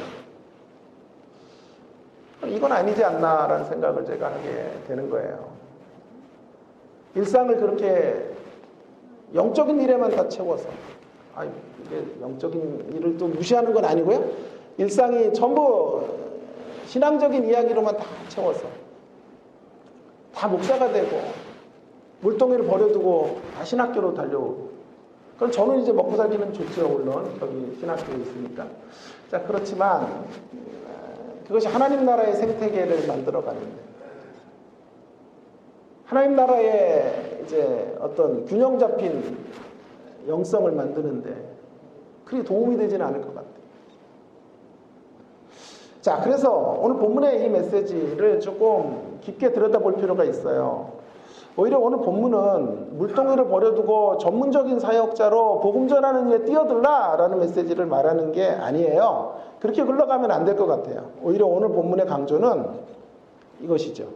[SPEAKER 1] 이건 아니지 않나라는 생각을 제가 하게 되는 거예요. 일상을 그렇게 영적인 일에만 다 채워서, 이게 영적인 일을 또 무시하는 건 아니고요, 일상이 전부 신앙적인 이야기로만 다 채워서 다 목사가 되고 물동이를 버려두고 다 신학교로 달려오고, 그럼 저는 이제 먹고 살기는 좋죠. 물론 여기 신학교에 있으니까. 자, 그렇지만 그것이 하나님 나라의 생태계를 만들어가는데, 하나님 나라의 이제 어떤 균형 잡힌 영성을 만드는데 그리 도움이 되지는 않을 것 같아요. 자, 그래서 오늘 본문의 이 메시지를 조금 깊게 들여다볼 필요가 있어요. 오히려 오늘 본문은 물동이를 버려두고 전문적인 사역자로 복음 전하는 일에 뛰어들라라는 메시지를 말하는 게 아니에요. 그렇게 흘러가면 안 될 것 같아요. 오히려 오늘 본문의 강조는 이것이죠.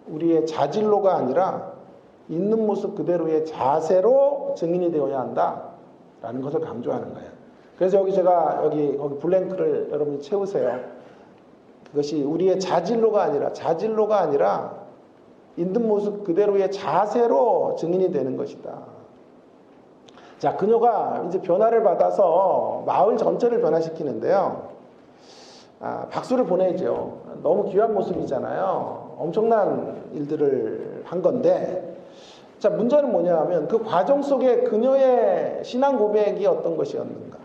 [SPEAKER 1] 우리의 자질로가 아니라 있는 모습 그대로의 자세로 증인이 되어야 한다라는 것을 강조하는 거예요. 그래서 여기 거기 블랭크를 여러분이 채우세요. 그것이 우리의 자질로가 아니라 있는 모습 그대로의 자세로 증인이 되는 것이다. 자, 그녀가 이제 변화를 받아서 마을 전체를 변화시키는데요. 박수를 보내죠. 너무 귀한 모습이잖아요. 엄청난 일들을 한 건데, 자, 문제는 뭐냐 하면 그 과정 속에 그녀의 신앙 고백이 어떤 것이었는가.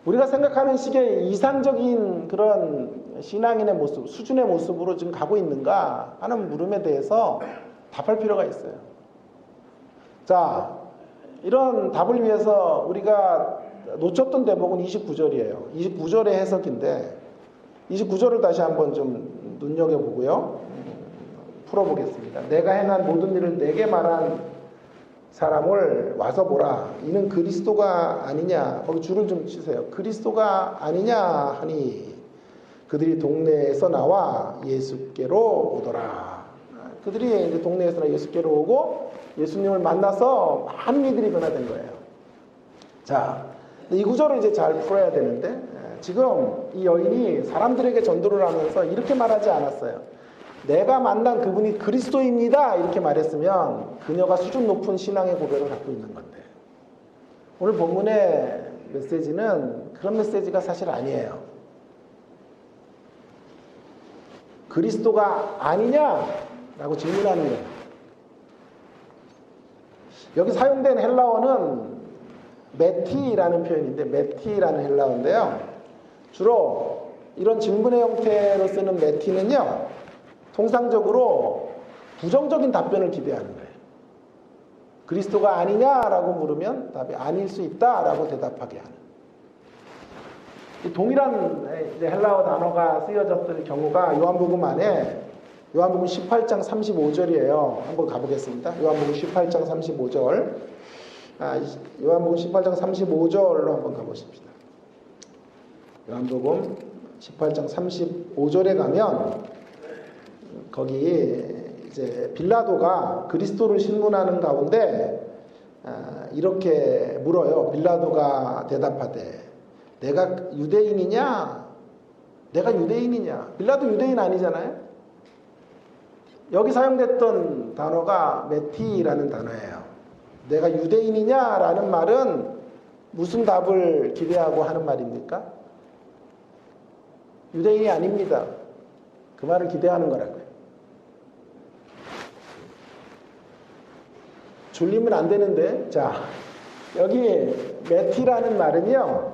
[SPEAKER 1] 우리가 생각하는 식의 이상적인 그런 신앙인의 모습, 수준의 모습으로 지금 가고 있는가 하는 물음에 대해서 답할 필요가 있어요. 자, 이런 답을 위해서 우리가 놓쳤던 대목은 29절이에요. 29절의 해석인데 29절을 다시 한번 좀 눈여겨보고요. 풀어보겠습니다. 내가 행한 모든 일을 내게 말한 사람을 와서 보라. 이는 그리스도가 아니냐. 거기 줄을 좀 치세요. 그리스도가 아니냐 하니 그들이 동네에서 나와 예수께로 오더라. 그들이 이제 동네에서 나와 예수께로 오고 예수님을 만나서 많은 이들이 변화된 거예요. 자, 이 구절을 이제 잘 풀어야 되는데, 지금 이 여인이 사람들에게 전도를 하면서 이렇게 말하지 않았어요. 내가 만난 그분이 그리스도입니다 이렇게 말했으면 그녀가 수준 높은 신앙의 고백을 갖고 있는 건데, 오늘 본문의 메시지는 그런 메시지가 사실 아니에요. 그리스도가 아니냐라고 질문하는 거예요. 여기 사용된 헬라어는 메티라는 표현인데, 메티라는 헬라어인데요. 주로 이런 질문의 형태로 쓰는 메티는요, 통상적으로 부정적인 답변을 기대하는 거예요. 그리스도가 아니냐라고 물으면 답이 아닐 수 있다라고 대답하게 하는. 동일한 헬라어 단어가 쓰여졌을 경우가 요한복음 안에, 요한복음 18장 35절이에요. 한번 가보겠습니다. 요한복음 18장 35절. 요한복음 18장 35절로 한번 가보십시다. 요한복음 18장 35절에 가면 거기 이제 빌라도가 그리스도를 신문하는 가운데 이렇게 물어요. 빌라도가 대답하되 내가 유대인이냐? 내가 유대인이냐? 빌라도 유대인 아니잖아요. 여기 사용됐던 단어가 메티라는 단어예요. 내가 유대인이냐라는 말은 무슨 답을 기대하고 하는 말입니까? 유대인이 아닙니다. 그 말을 기대하는 거라고요. 졸리면 안 되는데, 자, 여기 메티라는 말은요,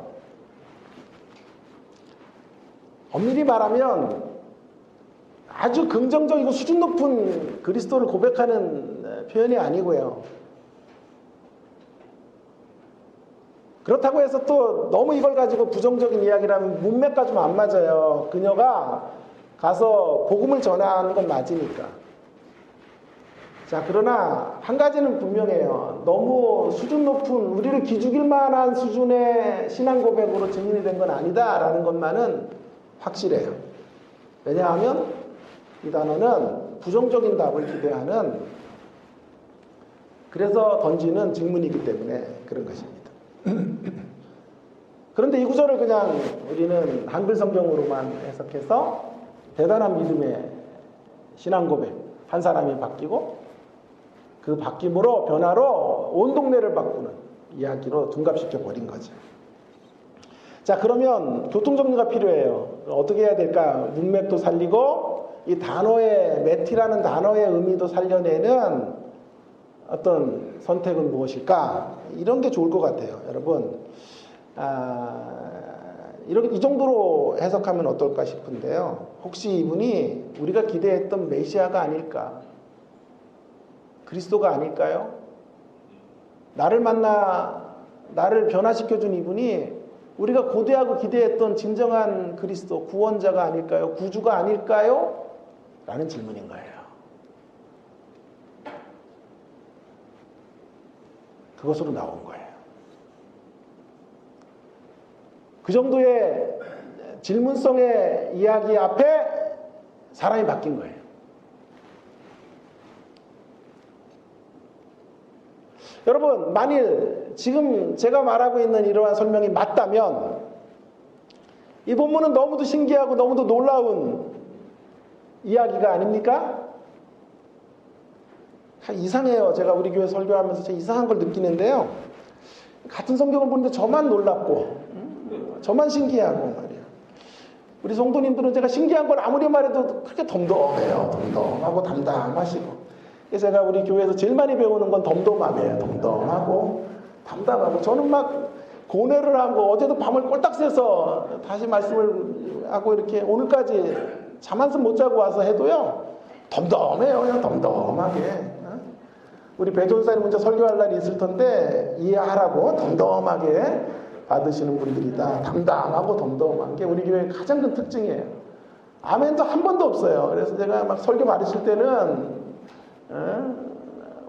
[SPEAKER 1] 엄밀히 말하면 아주 긍정적이고 수준 높은 그리스도를 고백하는 표현이 아니고요. 그렇다고 해서 또 너무 이걸 가지고 부정적인 이야기라면 문맥과 좀 안 맞아요. 그녀가 가서 복음을 전하는 건 맞으니까. 자, 그러나 한 가지는 분명해요. 너무 수준 높은, 우리를 기죽일 만한 수준의 신앙 고백으로 증인이 된 건 아니다라는 것만은 확실해요. 왜냐하면 이 단어는 부정적인 답을 기대하는, 그래서 던지는 질문이기 때문에 그런 것입니다. 그런데 이 구절을 그냥 우리는 한글 성경으로만 해석해서 대단한 믿음의 신앙 고백, 한 사람이 바뀌고 그 바뀜으로, 변화로 온 동네를 바꾸는 이야기로 둔갑시켜 버린 거죠. 자, 그러면 교통정리가 필요해요. 어떻게 해야 될까? 문맥도 살리고 이 단어의, 메티라는 단어의 의미도 살려내는 어떤 선택은 무엇일까? 이런 게 좋을 것 같아요. 여러분, 이 정도로 해석하면 어떨까 싶은데요. 혹시 이분이 우리가 기대했던 메시아가 아닐까? 그리스도가 아닐까요? 나를 만나 나를 변화시켜준 이분이 우리가 고대하고 기대했던 진정한 그리스도, 구원자가 아닐까요? 구주가 아닐까요? 라는 질문인 거예요. 그것으로 나온 거예요. 그 정도의 질문성의 이야기 앞에 사람이 바뀐 거예요. 여러분, 만일 지금 제가 말하고 있는 이러한 설명이 맞다면 이 본문은 너무도 신기하고 너무도 놀라운 이야기가 아닙니까? 이상해요. 제가 우리 교회 설교하면서 제가 이상한 걸 느끼는데요. 같은 성경을 보는데 저만 놀랍고 저만 신기하고 말이에요. 우리 성도님들은 제가 신기한 걸 아무리 말해도 그렇게 덤덤해요. 덤덤하고 담담하시고. 그래서 제가 우리 교회에서 제일 많이 배우는 건 덤덤함이에요. 덤덤하고 담담하고. 저는 막 고뇌를 하고 어제도 밤을 꼴딱 새서 다시 말씀을 하고 이렇게 오늘까지 잠 한숨 못 자고 와서 해도요. 덤덤해요. 그냥 덤덤하게. 우리 배전사님 먼저 설교할 날이 있을 텐데 이해하라고 덤덤하게 받으시는 분들이다. 담담하고 덤덤한 게 우리 교회의 가장 큰 특징이에요. 아멘도 한 번도 없어요. 그래서 제가 막 설교 가르칠 때는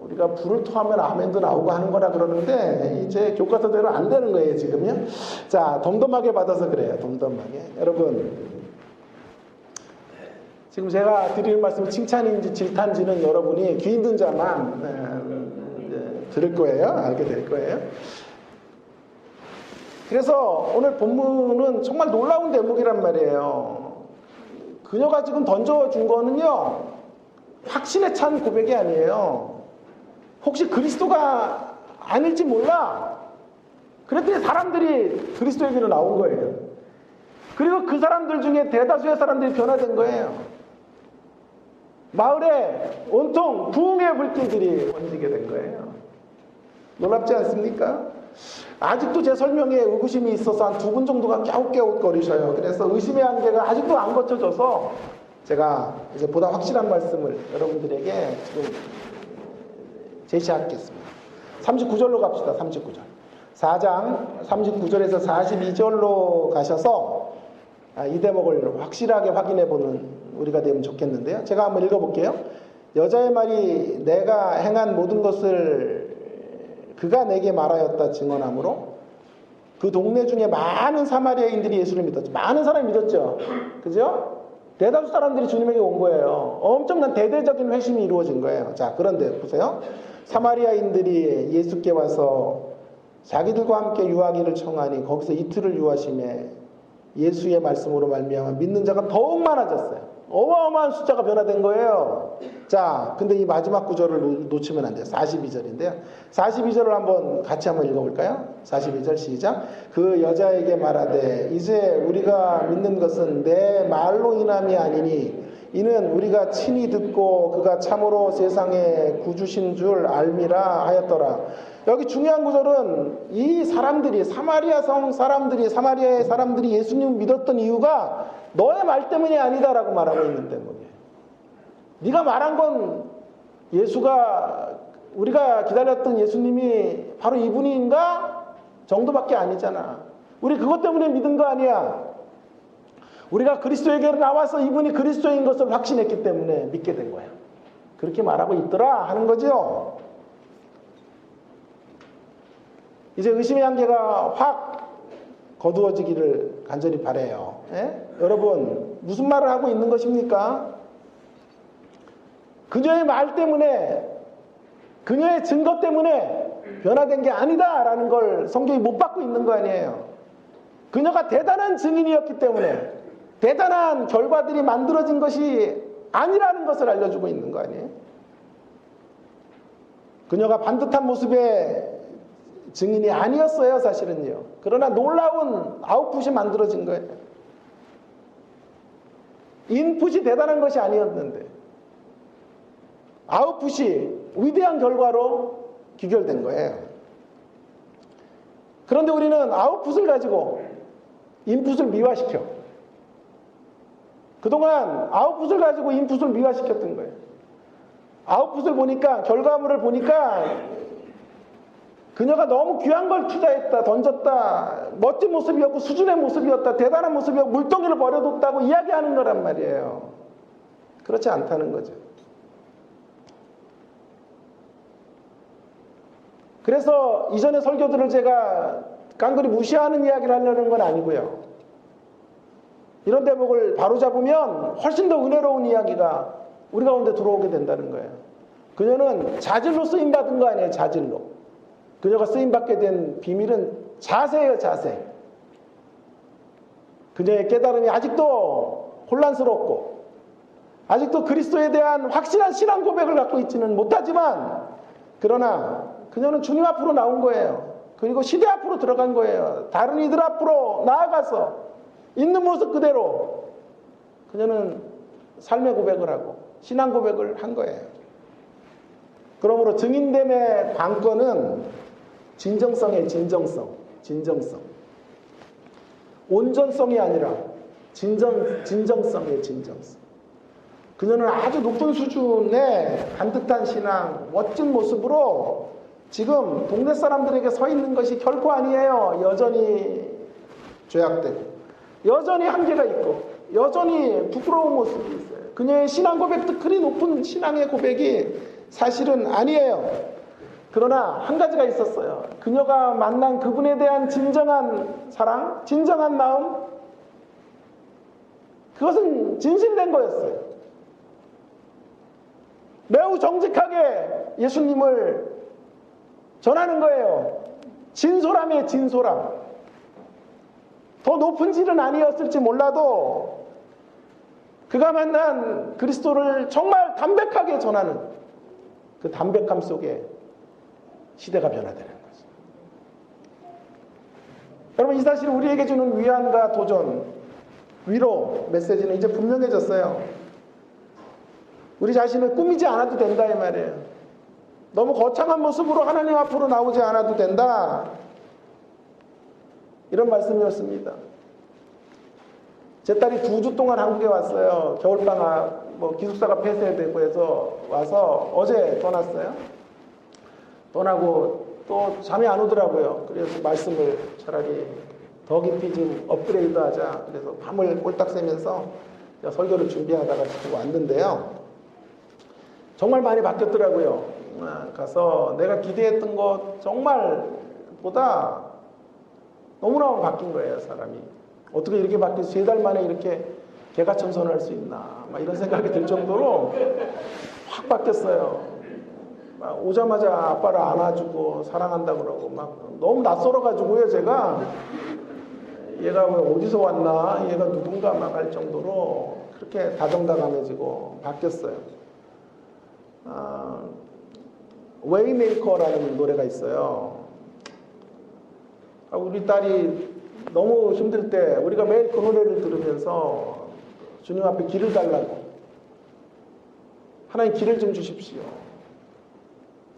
[SPEAKER 1] 우리가 불을 토하면 아멘도 나오고 하는 거라 그러는데 이제 교과서대로 안 되는 거예요 지금요. 자, 덤덤하게 받아서 그래요. 덤덤하게. 여러분, 지금 제가 드리는 말씀이 칭찬인지 질타인지는 여러분이 귀 있는 자만 들을 거예요. 알게 될 거예요. 그래서 오늘 본문은 정말 놀라운 대목이란 말이에요. 그녀가 지금 던져준 거는요, 확신에 찬 고백이 아니에요. 혹시 그리스도가 아닐지 몰라. 그랬더니 사람들이 그리스도에게로 나온 거예요. 그리고 그 사람들 중에 대다수의 사람들이 변화된 거예요. 마을에 온통 부흥의 불길들이 번지게 된 거예요. 놀랍지 않습니까? 아직도 제 설명에 의구심이 있어서 한 2분 정도가 깨웃깨웃거리셔요. 그래서 의심의 한계가 아직도 안 거쳐져서 제가 이제 보다 확실한 말씀을 여러분들에게 지금 제시하겠습니다. 39절로 갑시다. 39절. 4장 39절에서 42절로 가셔서 이 대목을 확실하게 확인해 보는 우리가 되면 좋겠는데요. 제가 한번 읽어볼게요. 여자의 말이 내가 행한 모든 것을 그가 내게 말하였다 증언하므로 그 동네 중에 많은 사마리아인들이 예수를 믿었죠. 많은 사람이 믿었죠. 그죠? 대다수 사람들이 주님에게 온 거예요. 엄청난 대대적인 회심이 이루어진 거예요. 자, 그런데 보세요. 사마리아인들이 예수께 와서 자기들과 함께 유하기를 청하니 거기서 이틀을 유하심에 예수의 말씀으로 말미암아 믿는 자가 더욱 많아졌어요. 어마어마한 숫자가 변화된 거예요. 자, 근데 이 마지막 구절을 놓치면 안 돼요. 42절인데요. 42절을 같이 한번 읽어볼까요? 42절 시작. 그 여자에게 말하되 이제 우리가 믿는 것은 내 말로 인함이 아니니 이는 우리가 친히 듣고 그가 참으로 세상의 구주신 줄 알미라 하였더라. 여기 중요한 구절은 이 사람들이 사마리아의 사람들이 예수님을 믿었던 이유가 너의 말 때문이 아니다라고 말하고 있는 때문이에요. 네가 말한 건 예수가 우리가 기다렸던 예수님이 바로 이분인가 정도밖에 아니잖아. 우리 그것 때문에 믿은 거 아니야. 우리가 그리스도에게 나와서 이분이 그리스도인 것을 확신했기 때문에 믿게 된 거야. 그렇게 말하고 있더라 하는 거죠. 이제 의심의 한계가 확 거두어지기를 간절히 바라요. 예? 여러분 무슨 말을 하고 있는 것입니까? 그녀의 말 때문에 그녀의 증거 때문에 변화된 게 아니다라는 걸 성경이 못 받고 있는 거 아니에요. 그녀가 대단한 증인이었기 때문에 대단한 결과들이 만들어진 것이 아니라는 것을 알려주고 있는 거 아니에요. 그녀가 반듯한 모습의 증인이 아니었어요, 사실은요. 그러나 놀라운 아웃풋이 만들어진 거예요. 인풋이 대단한 것이 아니었는데 아웃풋이 위대한 결과로 귀결된 거예요. 그런데 우리는 아웃풋을 가지고 인풋을 미화시켜. 그동안 아웃풋을 가지고 인풋을 미화시켰던 거예요. 아웃풋을 보니까, 결과물을 보니까 그녀가 너무 귀한 걸 투자했다, 던졌다, 멋진 모습이었고 수준의 모습이었다, 대단한 모습이었고 물동이를 버려뒀다고 이야기하는 거란 말이에요. 그렇지 않다는 거죠. 그래서 이전의 설교들을 제가 깡그리 무시하는 이야기를 하려는 건 아니고요. 이런 대목을 바로잡으면 훨씬 더 은혜로운 이야기가 우리 가운데 들어오게 된다는 거예요. 그녀는 자질로 쓰임받은 거 아니에요. 자질로. 그녀가 쓰임받게 된 비밀은 자세예요. 자세. 그녀의 깨달음이 아직도 혼란스럽고 아직도 그리스도에 대한 확실한 신앙 고백을 갖고 있지는 못하지만 그러나 그녀는 주님 앞으로 나온 거예요. 그리고 시대 앞으로 들어간 거예요. 다른 이들 앞으로 나아가서 있는 모습 그대로 그녀는 삶의 고백을 하고 신앙 고백을 한 거예요. 그러므로 증인됨의 관건은 진정성의 진정성. 온전성이 아니라 진정성의 진정성. 그녀는 아주 높은 수준의 반듯한 신앙, 멋진 모습으로 지금 동네 사람들에게 서 있는 것이 결코 아니에요. 여전히 죄악되고, 여전히 한계가 있고, 여전히 부끄러운 모습이 있어요. 그녀의 신앙 고백도 그리 높은 신앙의 고백이 사실은 아니에요. 그러나 한 가지가 있었어요. 그녀가 만난 그분에 대한 진정한 사랑, 진정한 마음, 그것은 진실된 거였어요. 매우 정직하게 예수님을 전하는 거예요. 진솔함이에요, 진솔함. 더 높은 질은 아니었을지 몰라도 그가 만난 그리스도를 정말 담백하게 전하는 그 담백함 속에 시대가 변화되는 거죠. 여러분, 이 사실이 우리에게 주는 위안과 도전, 위로 메시지는 이제 분명해졌어요. 우리 자신을 꾸미지 않아도 된다 이 말이에요. 너무 거창한 모습으로 하나님 앞으로 나오지 않아도 된다, 이런 말씀이었습니다. 제 딸이 2주 동안 한국에 왔어요. 겨울방학, 기숙사가 폐쇄되고 해서 와서 어제 떠났어요. 떠나고 또 잠이 안 오더라고요. 그래서 말씀을 차라리 더 깊이 좀 업그레이드 하자. 그래서 밤을 꼴딱 새면서 설교를 준비하다가 지금 왔는데요. 정말 많이 바뀌었더라고요. 가서 내가 기대했던 것 정말 보다 너무너무 바뀐 거예요, 사람이. 어떻게 이렇게 바뀌어서 3달 만에 이렇게 개가천선할 수 있나, 막 이런 생각이 들 정도로 확 바뀌었어요. 막 오자마자 아빠를 안아주고 사랑한다 그러고 막 너무 낯설어가지고요, 제가. 얘가 왜 어디서 왔나, 얘가 누군가 막 할 정도로 그렇게 다정다감해지고 바뀌었어요. 웨이메이커라는 노래가 있어요. 우리 딸이 너무 힘들 때 우리가 매일 그 노래를 들으면서 주님 앞에 길을 달라고, 하나님 길을 좀 주십시오,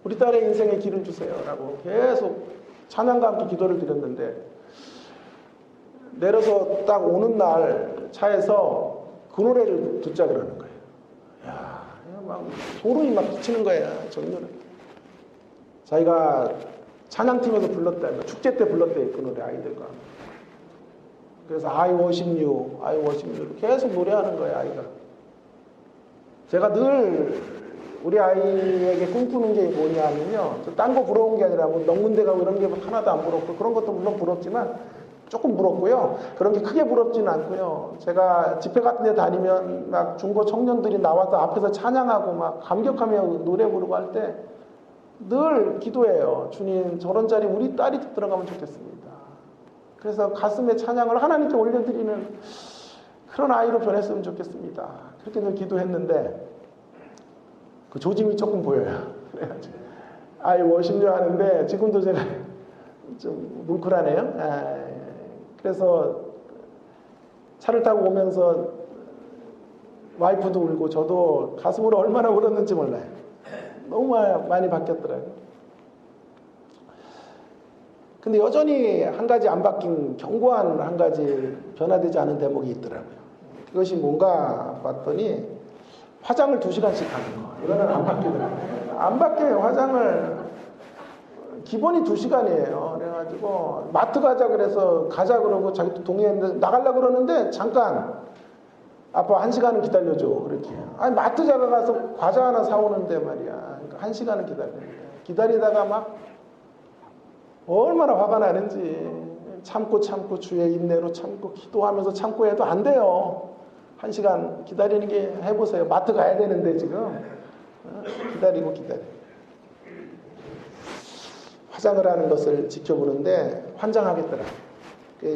[SPEAKER 1] 우리 딸의 인생에 길을 주세요 라고 계속 찬양과 함께 기도를 드렸는데, 내려서 딱 오는 날 차에서 그 노래를 듣자 그러는 거예요. 야, 막 소름이 막 끼치는 거야, 정말. 자기가 찬양팀에서 불렀다며, 축제 때 불렀대요, 그 노래 아이들과. 그래서 I worship you, I worship you 계속 노래하는 거예요, 아이가. 제가 늘 우리 아이에게 꿈꾸는 게 뭐냐 하면요, 딴 거 부러운 게 아니라 뭐 명문대 가고 이런 게 하나도 안 부럽고, 그런 것도 물론 부럽지만 조금 부럽고요. 그런 게 크게 부럽지는 않고요. 제가 집회 같은 데 다니면 막 중고 청년들이 나와서 앞에서 찬양하고 막 감격하며 노래 부르고 할 때 늘 기도해요. 주님, 저런 자리 우리 딸이 들어가면 좋겠습니다. 그래서 가슴에 찬양을 하나님께 올려드리는 그런 아이로 변했으면 좋겠습니다. 그렇게 늘 기도했는데 그 조짐이 조금 보여요. 그래가지고 아이 워십류 하는데 지금도 제가 좀 뭉클하네요. 그래서 차를 타고 오면서 와이프도 울고 저도 가슴으로 얼마나 울었는지 몰라요. 너무 많이 바뀌었더라고요. 근데 여전히 한 가지 안 바뀐 견고한 한 가지 변화되지 않은 대목이 있더라고요. 그것이 뭔가 봤더니 화장을 2시간씩 하는 거. 이거는 안 바뀌더라고요. 안 바뀌어요. 화장을 기본이 2시간이에요. 그래가지고 마트 가자 그래서 가자 그러고 자기도 동의했는데 나가려고 그러는데 잠깐 아빠 1시간은 기다려줘 그렇게. 아니 마트 자가 가서 과자 하나 사오는데 말이야. 그러니까 1시간은 기다리는데 기다리다가 막 얼마나 화가 나는지 참고 주의 인내로 참고 기도하면서 참고 해도 안 돼요. 1시간 기다리는 게 해보세요. 마트 가야 되는데 지금 기다리고 화장을 하는 것을 지켜보는데 환장하겠더라고요.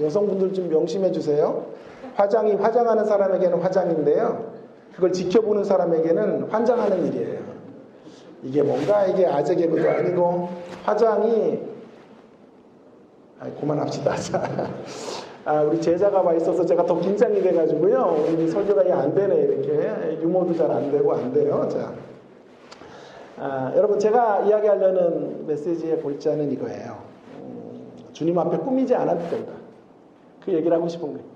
[SPEAKER 1] 여성분들 좀 명심해 주세요. 화장이 화장하는 사람에게는 화장인데요, 그걸 지켜보는 사람에게는 환장하는 일이에요. 이게 뭔가 이게 아재 개그도 아니고 화장이 그만합시다. 우리 제자가 와 있어서 제가 더 긴장이 돼가지고요. 우리 설교가 안 되네. 이렇게 유머도 잘 안 되고 안 돼요. 자, 여러분 제가 이야기하려는 메시지의 골자는 이거예요. 주님 앞에 꾸미지 않아도 된다. 그 얘기를 하고 싶은 거예요.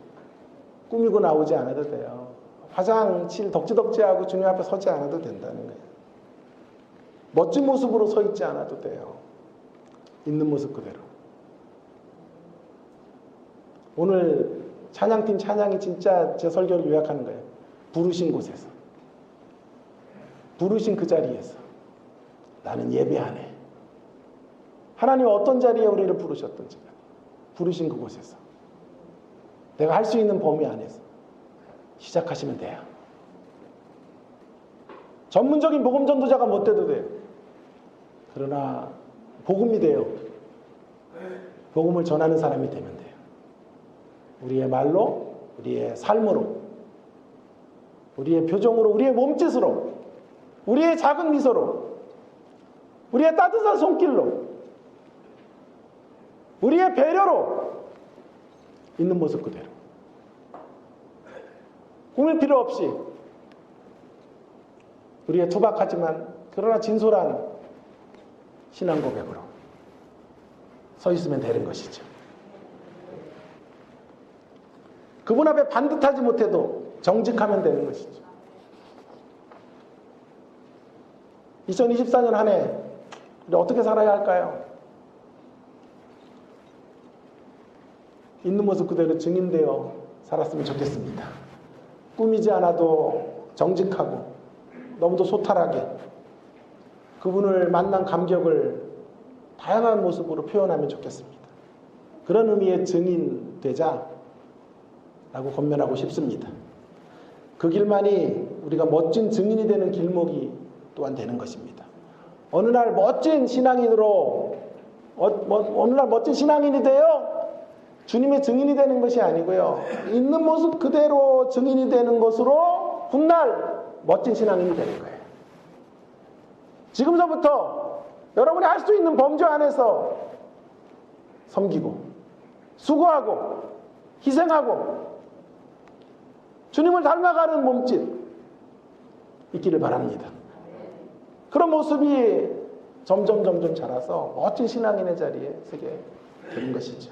[SPEAKER 1] 꾸미고 나오지 않아도 돼요. 화장 칠 덕지덕지하고 주님 앞에 서지 않아도 된다는 거예요. 멋진 모습으로 서 있지 않아도 돼요. 있는 모습 그대로. 오늘 찬양팀 찬양이 진짜 제 설교를 요약하는 거예요. 부르신 곳에서, 부르신 그 자리에서 나는 예배하네. 하나님 어떤 자리에 우리를 부르셨던지 부르신 그곳에서 내가 할 수 있는 범위 안에서 시작하시면 돼요. 전문적인 복음 전도자가 못 돼도 돼요. 그러나 복음이 돼요. 복음을 전하는 사람이 되면 돼요. 우리의 말로, 우리의 삶으로, 우리의 표정으로, 우리의 몸짓으로, 우리의 작은 미소로, 우리의 따뜻한 손길로, 우리의 배려로 있는 모습 그대로. 꾸밀 필요 없이 우리의 투박하지만 그러나 진솔한 신앙 고백으로 서 있으면 되는 것이죠. 그분 앞에 반듯하지 못해도 정직하면 되는 것이죠. 2024년 한 해 우리 어떻게 살아야 할까요? 있는 모습 그대로 증인되어 살았으면 좋겠습니다. 꾸미지 않아도 정직하고 너무도 소탈하게 그분을 만난 감격을 다양한 모습으로 표현하면 좋겠습니다. 그런 의미의 증인 되자 라고 권면하고 싶습니다. 그 길만이 우리가 멋진 증인이 되는 길목이 또한 되는 것입니다. 어느 날 멋진 신앙인으로 어느 날 멋진 신앙인이 되어 주님의 증인이 되는 것이 아니고요. 있는 모습 그대로 증인이 되는 것으로 훗날 멋진 신앙인이 되는 거예요. 지금서부터 여러분이 할 수 있는 범주 안에서 섬기고 수고하고 희생하고 주님을 닮아가는 몸짓 있기를 바랍니다. 그런 모습이 점점 자라서 멋진 신앙인의 자리에 서게 되는 것이죠.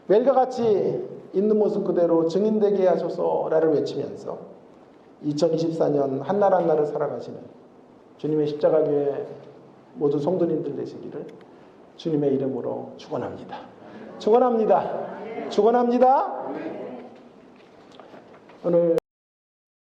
[SPEAKER 1] 매일과 같이 있는 모습 그대로 증인되게 하소서라를 외치면서 2024년 한날 한날을 살아가시는 주님의 십자가교회 모든 성도님들 되시기를 주님의 이름으로 축원합니다. 축원합니다. 축원합니다. 오늘